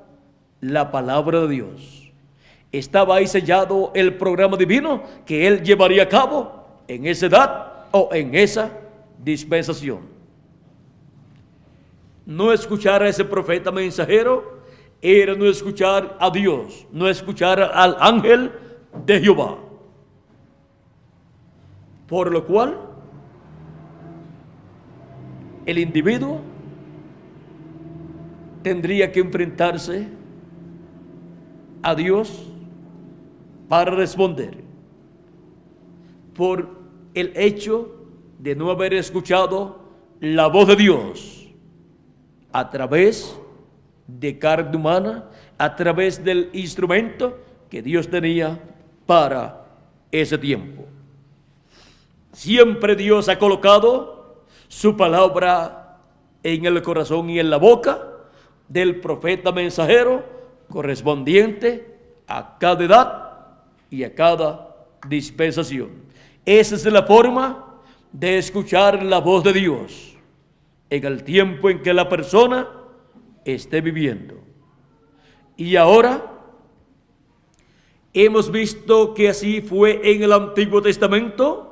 la palabra de Dios. Estaba ahí sellado el programa divino que él llevaría a cabo en esa edad o en esa dispensación. No escuchar a ese profeta mensajero era no escuchar a Dios, no escuchar al ángel de Jehová. Por lo cual, el individuo tendría que enfrentarse a Dios para responder por el hecho de no haber escuchado la voz de Dios a través de carne humana, a través del instrumento que Dios tenía para ese tiempo. Siempre Dios ha colocado su palabra en el corazón y en la boca del profeta mensajero correspondiente a cada edad y a cada dispensación. Esa es la forma de escuchar la voz de Dios en el tiempo en que la persona esté viviendo. Y ahora hemos visto que así fue en el Antiguo Testamento.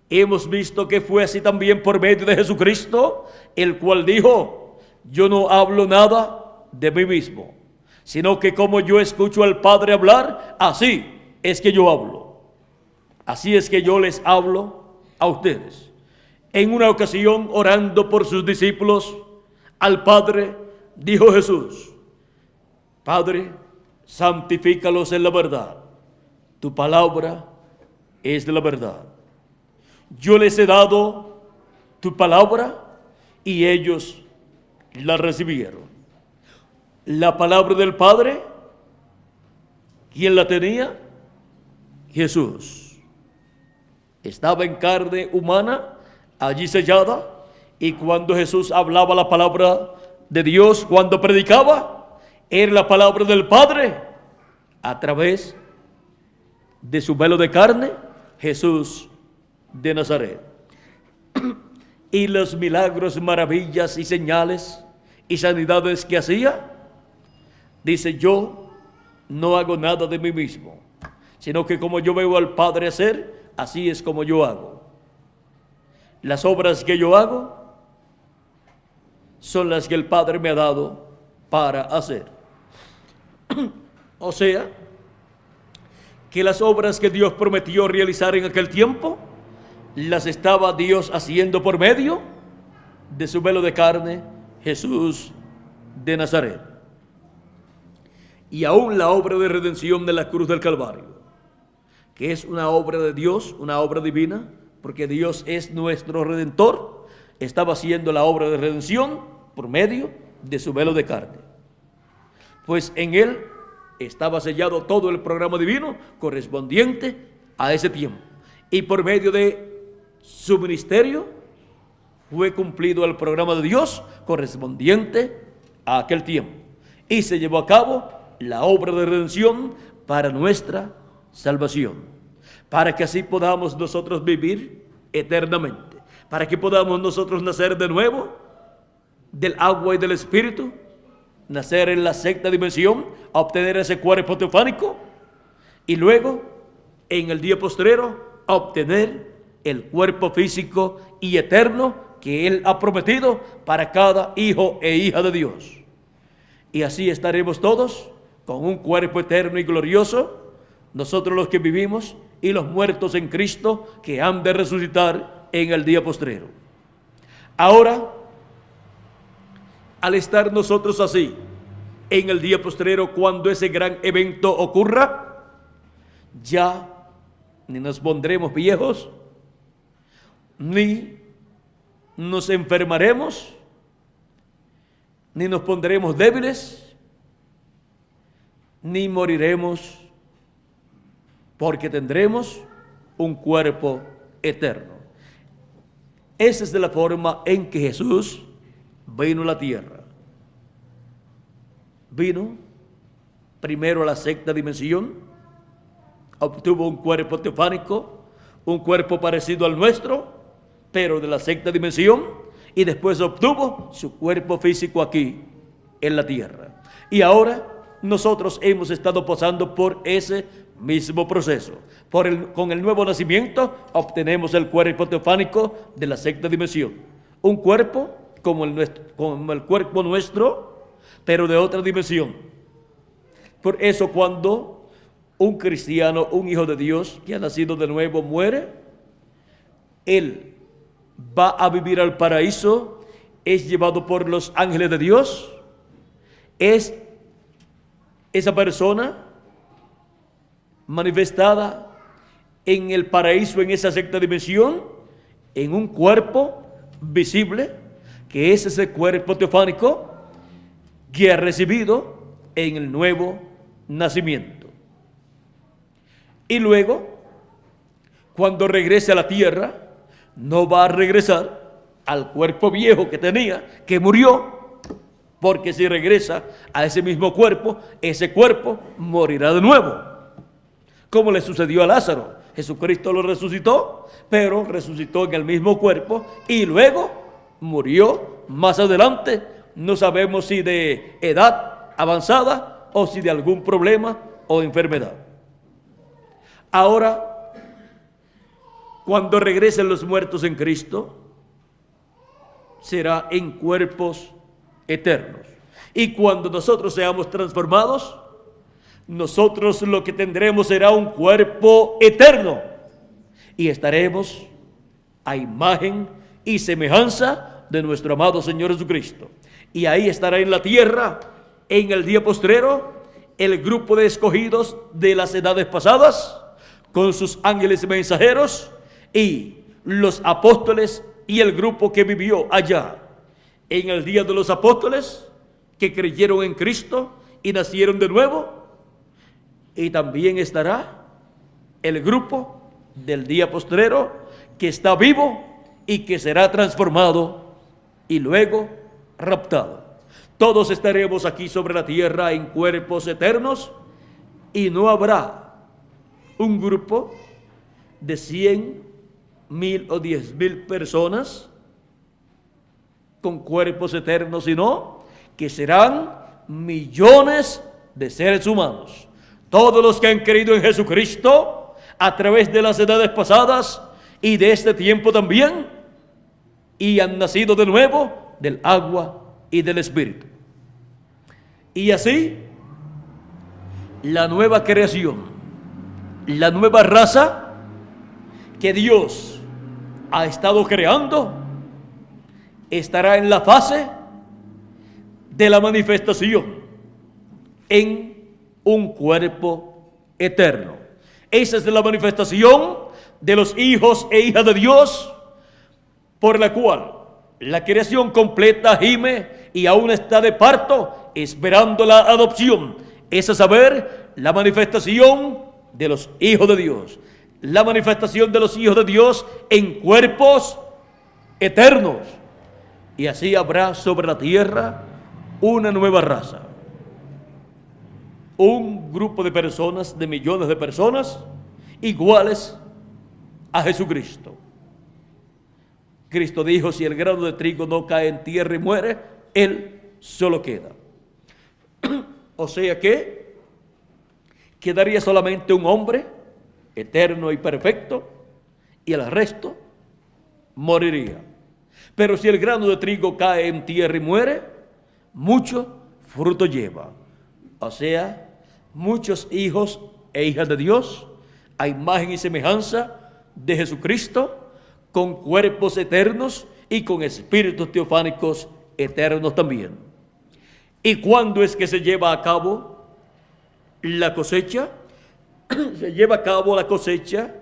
Hemos visto que fue así también por medio de Jesucristo, el cual dijo: yo no hablo nada de mí mismo, sino que como yo escucho al Padre hablar, así es que yo hablo. Así es que yo les hablo a ustedes. En una ocasión, orando por sus discípulos, al Padre dijo Jesús: Padre, santifícalos en la verdad. Tu palabra es de la verdad. Yo les he dado tu palabra y ellos la recibieron. La palabra del Padre, ¿quién la tenía? Jesús. Estaba en carne humana, allí sellada, y cuando Jesús hablaba la palabra de Dios, cuando predicaba, era la palabra del Padre. A través de su velo de carne, Jesús de Nazaret. Y los milagros, maravillas y señales y sanidades que hacía, dice: yo no hago nada de mí mismo, sino que como yo veo al Padre hacer, así es como yo hago. Las obras que yo hago son las que el Padre me ha dado para hacer. O sea, que las obras que Dios prometió realizar en aquel tiempo, las estaba Dios haciendo por medio de su velo de carne, Jesús de Nazaret. Y aún la obra de redención de la cruz del Calvario, que es una obra de Dios, una obra divina, porque Dios es nuestro Redentor, estaba haciendo la obra de redención por medio de su velo de carne. Pues en él estaba sellado todo el programa divino correspondiente a ese tiempo. Y por medio de su ministerio, fue cumplido el programa de Dios correspondiente a aquel tiempo y se llevó a cabo la obra de redención para nuestra salvación, para que así podamos nosotros vivir eternamente, para que podamos nosotros nacer de nuevo del agua y del Espíritu, nacer en la sexta dimensión, a obtener ese cuerpo teofánico y luego en el día postrero a obtener el cuerpo físico y eterno que Él ha prometido para cada hijo e hija de Dios. Y así estaremos todos con un cuerpo eterno y glorioso, nosotros los que vivimos y los muertos en Cristo que han de resucitar en el día postrero. Ahora, al estar nosotros así en el día postrero, cuando ese gran evento ocurra, ya ni nos pondremos viejos, ni nos enfermaremos, ni nos pondremos débiles, ni moriremos, porque tendremos un cuerpo eterno. Esa es de la forma en que Jesús vino a la tierra. Vino primero a la sexta dimensión, obtuvo un cuerpo teofánico, un cuerpo parecido al nuestro, pero de la sexta dimensión, y después obtuvo su cuerpo físico aquí en la tierra. Y ahora nosotros hemos estado pasando por ese mismo proceso. Con el nuevo nacimiento obtenemos el cuerpo teofánico de la sexta dimensión. Un cuerpo como el cuerpo nuestro, pero de otra dimensión. Por eso cuando un cristiano, un hijo de Dios que ha nacido de nuevo muere, él va a vivir al paraíso, es llevado por los ángeles de Dios, es esa persona manifestada en el paraíso, en esa sexta dimensión, en un cuerpo visible, que es ese cuerpo teofánico que ha recibido en el nuevo nacimiento. Y luego, cuando regrese a la tierra, no va a regresar al cuerpo viejo que tenía, que murió, porque si regresa a ese mismo cuerpo, ese cuerpo morirá de nuevo, como le sucedió a Lázaro. Jesucristo lo resucitó, pero resucitó en el mismo cuerpo y luego murió más adelante, no sabemos si de edad avanzada o si de algún problema o enfermedad. Ahora, cuando regresen los muertos en Cristo, será en cuerpos eternos. Y cuando nosotros seamos transformados, nosotros lo que tendremos será un cuerpo eterno. Y estaremos a imagen y semejanza de nuestro amado Señor Jesucristo. Y ahí estará en la tierra, en el día postrero, el grupo de escogidos de las edades pasadas, con sus ángeles mensajeros, y los apóstoles y el grupo que vivió allá en el día de los apóstoles, que creyeron en Cristo y nacieron de nuevo. Y también estará el grupo del día postrero que está vivo y que será transformado y luego raptado. Todos estaremos aquí sobre la tierra en cuerpos eternos, y no habrá un grupo de 100,000 o 10,000 personas con cuerpos eternos, sino que serán millones de seres humanos. Todos los que han creído en Jesucristo a través de las edades pasadas y de este tiempo también, y han nacido de nuevo del agua y del Espíritu. Y así, la nueva creación, la nueva raza que Dios ha estado creando, estará en la fase de la manifestación en un cuerpo eterno. Esa es la manifestación de los hijos e hijas de Dios, por la cual la creación completa gime y aún está de parto, esperando la adopción. Es a saber, la manifestación de los hijos de Dios. la manifestación de los hijos de Dios en cuerpos eternos. Y así habrá sobre la tierra una nueva raza. Un grupo de personas, de millones de personas, iguales a Jesucristo. Cristo dijo, si el grano de trigo no cae en tierra y muere, él solo queda. O sea que quedaría solamente un hombre eterno y perfecto, y el resto moriría. Pero si el grano de trigo cae en tierra y muere, mucho fruto lleva. O sea, muchos hijos e hijas de Dios, a imagen y semejanza de Jesucristo, con cuerpos eternos y con espíritus teofánicos eternos también. ¿Y cuándo es que se lleva a cabo la cosecha? Se lleva a cabo la cosecha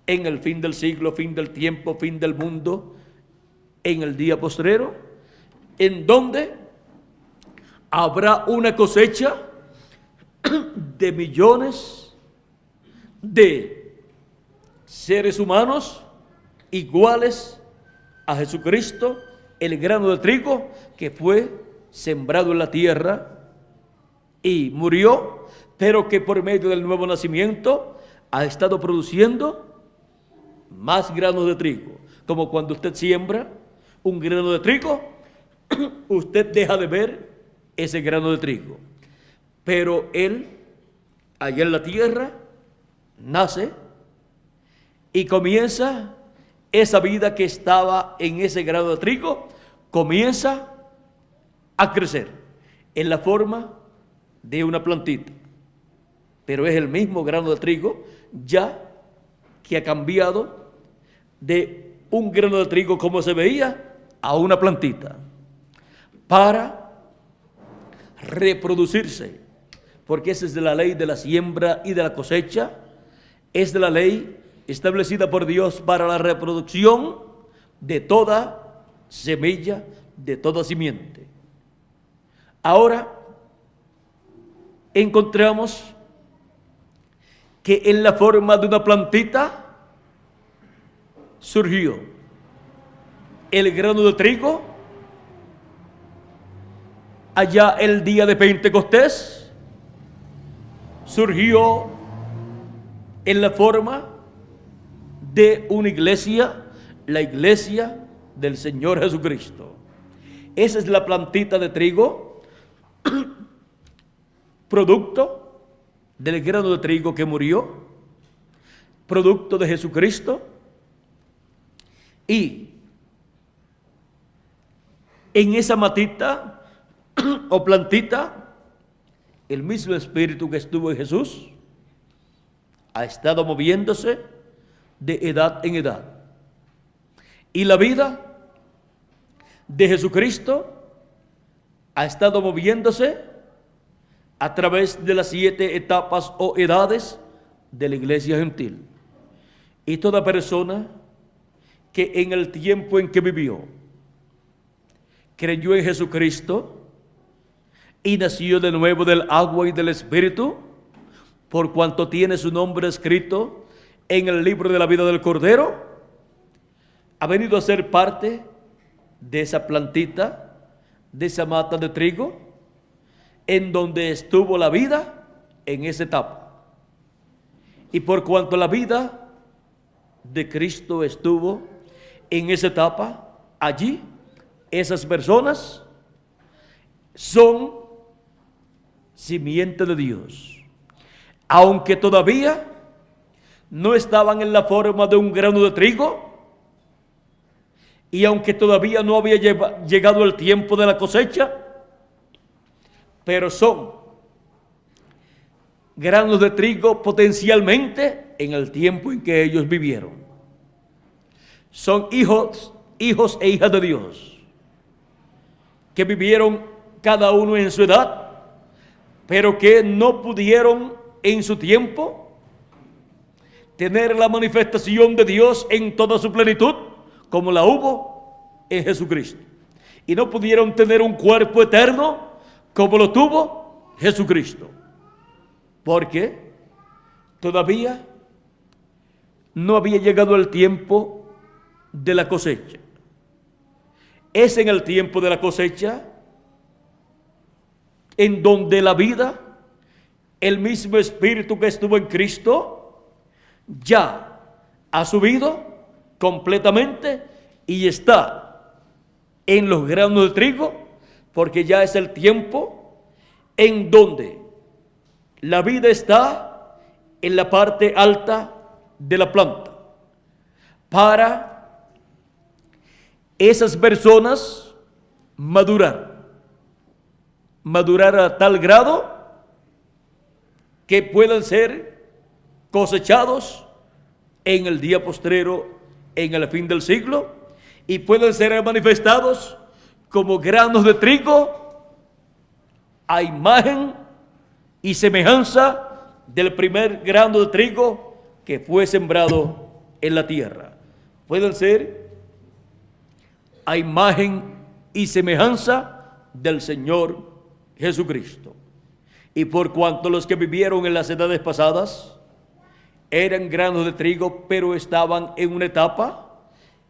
en el fin del siglo, fin del tiempo, fin del mundo, en el día postrero, en donde habrá una cosecha de millones de seres humanos iguales a Jesucristo, el grano de trigo que fue sembrado en la tierra y murió, pero que por medio del nuevo nacimiento ha estado produciendo más granos de trigo. Como cuando usted siembra un grano de trigo, usted deja de ver ese grano de trigo, pero él allá en la tierra nace y comienza esa vida que estaba en ese grano de trigo, comienza a crecer en la forma de una plantita, pero es el mismo grano de trigo ya que ha cambiado de un grano de trigo como se veía a una plantita para reproducirse, porque esa es de la ley de la siembra y de la cosecha, es de la ley establecida por Dios para la reproducción de toda semilla, de toda simiente. Ahora encontramos que en la forma de una plantita surgió el grano de trigo allá el día de Pentecostés, surgió en la forma de una iglesia, la iglesia del Señor Jesucristo. Esa es la plantita de trigo, producto del grano de trigo que murió, producto de Jesucristo, y en esa matita o plantita, el mismo espíritu que estuvo en Jesús ha estado moviéndose de edad en edad. Y la vida de Jesucristo ha estado moviéndose a través de las 7 etapas o edades de la iglesia gentil. Y toda persona que en el tiempo en que vivió creyó en Jesucristo y nació de nuevo del agua y del Espíritu, por cuanto tiene su nombre escrito en el libro de la vida del Cordero, ha venido a ser parte de esa plantita, de esa mata de trigo, en donde estuvo la vida en esa etapa. Y por cuanto la vida de Cristo estuvo en esa etapa, allí esas personas son simiente de Dios, aunque todavía no estaban en la forma de un grano de trigo, y aunque todavía no había llegado el tiempo de la cosecha, pero son granos de trigo potencialmente en el tiempo en que ellos vivieron. Son hijos e hijas de Dios, que vivieron cada uno en su edad, pero que no pudieron en su tiempo tener la manifestación de Dios en toda su plenitud, como la hubo en Jesucristo. Y no pudieron tener un cuerpo eterno como lo tuvo Jesucristo, porque todavía no había llegado el tiempo de la cosecha. Es en el tiempo de la cosecha en donde la vida, el mismo Espíritu que estuvo en Cristo, ya ha subido completamente y está en los granos de trigo, porque ya es el tiempo en donde la vida está en la parte alta de la planta. Para esas personas madurar a tal grado que puedan ser cosechados en el día postrero, en el fin del siglo, y pueden ser manifestados como granos de trigo a imagen y semejanza del primer grano de trigo que fue sembrado en la tierra. Pueden ser a imagen y semejanza del Señor Jesucristo. Y por cuanto los que vivieron en las edades pasadas eran granos de trigo, pero estaban en una etapa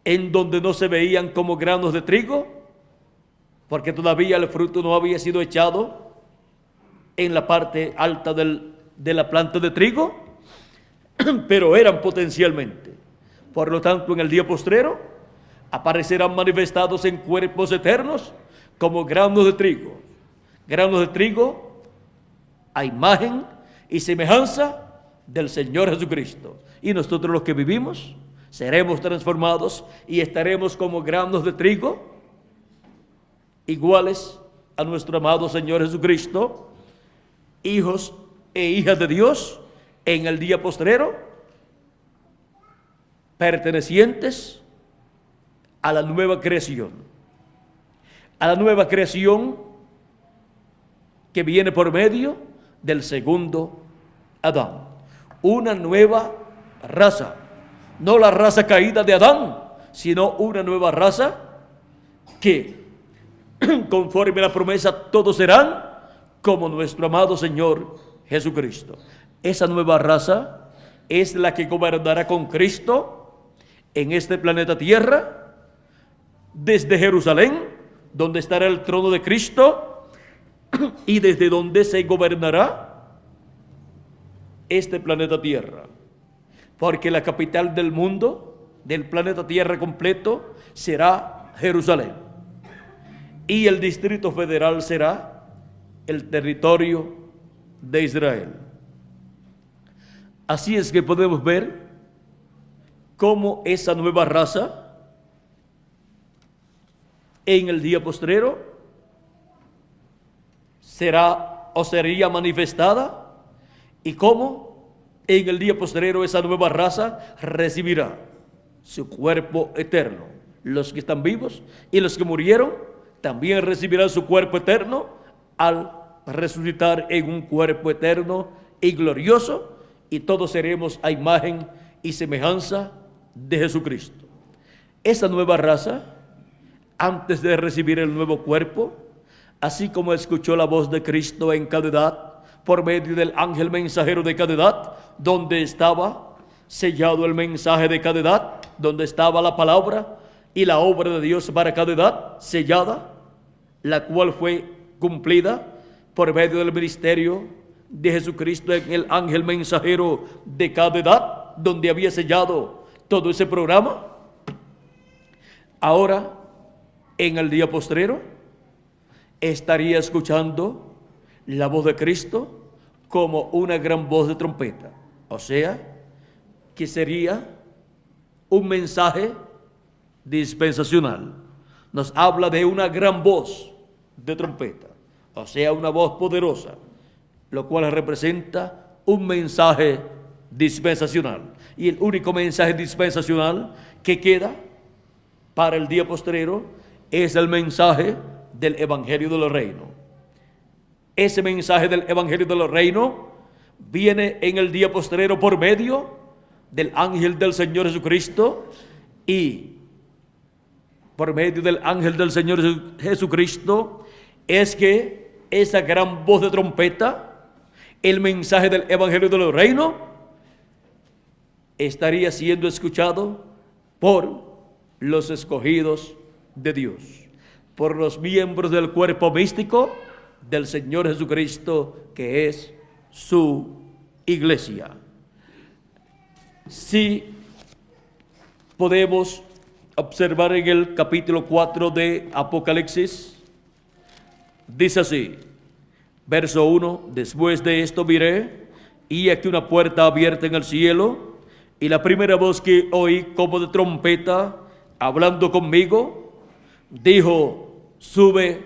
en donde no se veían como granos de trigo, porque todavía el fruto no había sido echado en la parte alta de la planta de trigo, pero eran potencialmente. Por lo tanto, en el día postrero aparecerán manifestados en cuerpos eternos como granos de trigo a imagen y semejanza del Señor Jesucristo. Y nosotros los que vivimos seremos transformados y estaremos como granos de trigo iguales a nuestro amado Señor Jesucristo, hijos e hijas de Dios en el día postrero, pertenecientes a la nueva creación, que viene por medio del segundo Adán, una nueva raza, no la raza caída de Adán, sino una nueva raza que, conforme a la promesa, todos serán como nuestro amado Señor Jesucristo. Esa nueva raza es la que gobernará con Cristo en este planeta Tierra, desde Jerusalén, donde estará el trono de Cristo, y desde donde se gobernará este planeta Tierra. Porque la capital del mundo, del planeta Tierra completo, será Jerusalén. Y el Distrito Federal será el territorio de Israel. Así es que podemos ver cómo esa nueva raza en el día postrero será o sería manifestada, y cómo en el día postrero esa nueva raza recibirá su cuerpo eterno. Los que están vivos y los que murieron también recibirán su cuerpo eterno al resucitar en un cuerpo eterno y glorioso, y todos seremos a imagen y semejanza de Jesucristo. Esa nueva raza, antes de recibir el nuevo cuerpo, así como escuchó la voz de Cristo en cada edad, por medio del ángel mensajero de cada edad, donde estaba sellado el mensaje de cada edad, donde estaba la palabra y la obra de Dios para cada edad sellada, la cual fue cumplida por medio del ministerio de Jesucristo en el ángel mensajero de cada edad, donde había sellado todo ese programa. Ahora, en el día postrero, estaría escuchando la voz de Cristo como una gran voz de trompeta. O sea, que sería un mensaje dispensacional. Nos habla de una gran voz de trompeta, o sea, una voz poderosa, lo cual representa un mensaje dispensacional. Y el único mensaje dispensacional que queda para el día postrero es el mensaje del Evangelio del Reino. Ese mensaje del Evangelio del Reino viene en el día postrero por medio del ángel del Señor Jesucristo, y por medio del ángel del Señor Jesucristo es que esa gran voz de trompeta, el mensaje del Evangelio del Reino, estaría siendo escuchado por los escogidos de Dios, por los miembros del cuerpo místico del Señor Jesucristo, que es su iglesia. Si podemos observar en el capítulo 4 de Apocalipsis, dice así, verso 1, después de esto miré, y aquí una puerta abierta en el cielo, y la primera voz que oí como de trompeta, hablando conmigo, dijo, sube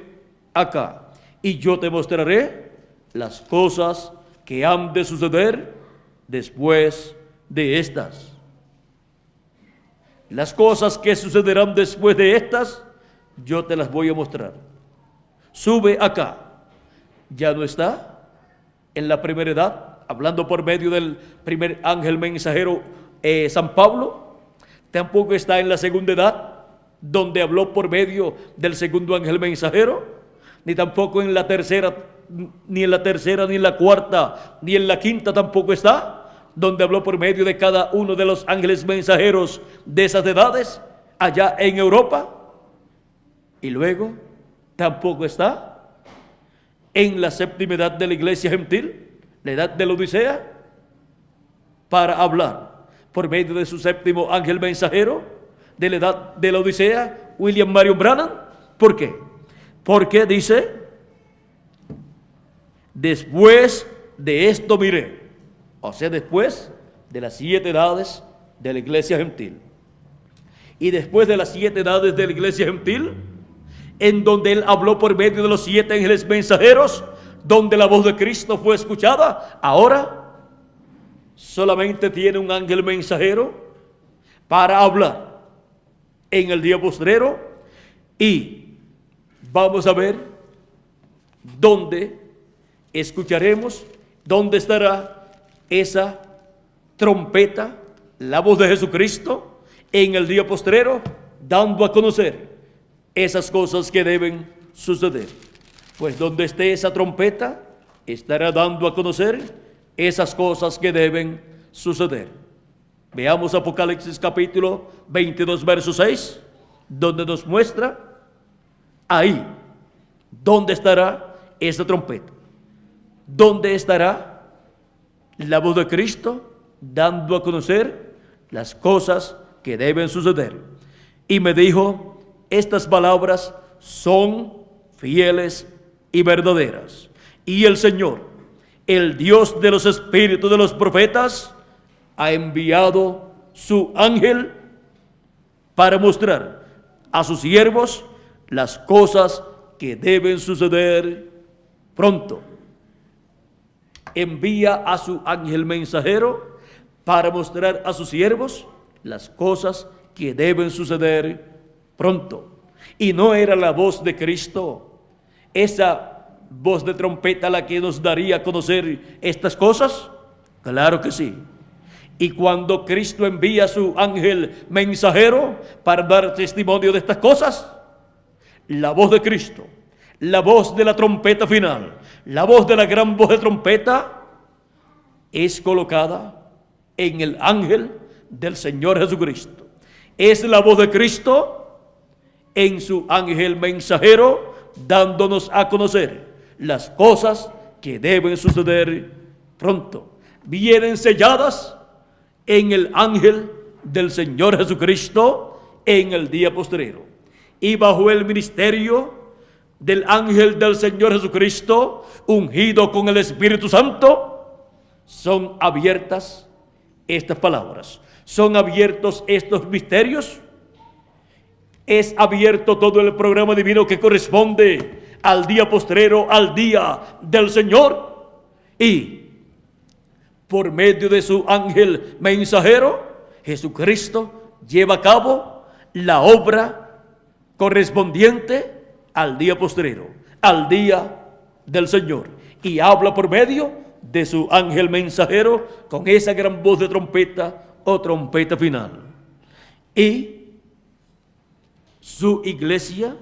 acá, y yo te mostraré las cosas que han de suceder después de estas. Las cosas que sucederán después de estas, yo te las voy a mostrar. Sube acá. Ya no está en la primera edad, hablando por medio del primer ángel mensajero San Pablo. Tampoco está en la segunda edad, donde habló por medio del segundo ángel mensajero. Ni tampoco en la tercera, ni en la cuarta, ni en la quinta tampoco está, donde habló por medio de cada uno de los ángeles mensajeros de esas edades, allá en Europa. Y luego tampoco está en la séptima edad de la iglesia gentil, la edad de la Odisea, para hablar por medio de su séptimo ángel mensajero de la edad de la Odisea, William Marion Branham. ¿Por qué? Porque dice, después de esto miré, o sea, después de las 7 edades de la iglesia gentil. Y después de las 7 edades de la iglesia gentil, en donde él habló por medio de los 7 ángeles mensajeros, donde la voz de Cristo fue escuchada, ahora solamente tiene un ángel mensajero para hablar en el día postrero. Y vamos a ver dónde escucharemos, dónde estará esa trompeta, la voz de Jesucristo, en el día postrero, dando a conocer esas cosas que deben suceder. Pues donde esté esa trompeta, estará dando a conocer esas cosas que deben suceder. Veamos Apocalipsis capítulo 22, verso 6, donde nos muestra ahí dónde estará esa trompeta, dónde estará la voz de Cristo dando a conocer las cosas que deben suceder. Y me dijo, estas palabras son fieles y verdaderas. Y el Señor, el Dios de los espíritus de los profetas, ha enviado su ángel para mostrar a sus siervos las cosas que deben suceder pronto. Envía a su ángel mensajero para mostrar a sus siervos las cosas que deben suceder pronto. Y no era la voz de Cristo, esa voz de trompeta, la que nos daría a conocer estas cosas. Claro que sí. Y cuando Cristo envía a su ángel mensajero para dar testimonio de estas cosas, la voz de Cristo, la voz de la trompeta final, la voz de la gran voz de trompeta, es colocada en el ángel del Señor Jesucristo. Es la voz de Cristo en su ángel mensajero, dándonos a conocer las cosas que deben suceder pronto. Vienen selladas en el ángel del Señor Jesucristo en el día postrero. Y bajo el ministerio del ángel del Señor Jesucristo, ungido con el Espíritu Santo, son abiertas estas palabras, son abiertos estos misterios, es abierto todo el programa divino que corresponde al día postrero, al día del Señor. Y por medio de su ángel mensajero, Jesucristo lleva a cabo la obra correspondiente al día postrero, al día del Señor, y habla por medio de su ángel mensajero con esa gran voz de trompeta o trompeta final. Y su iglesia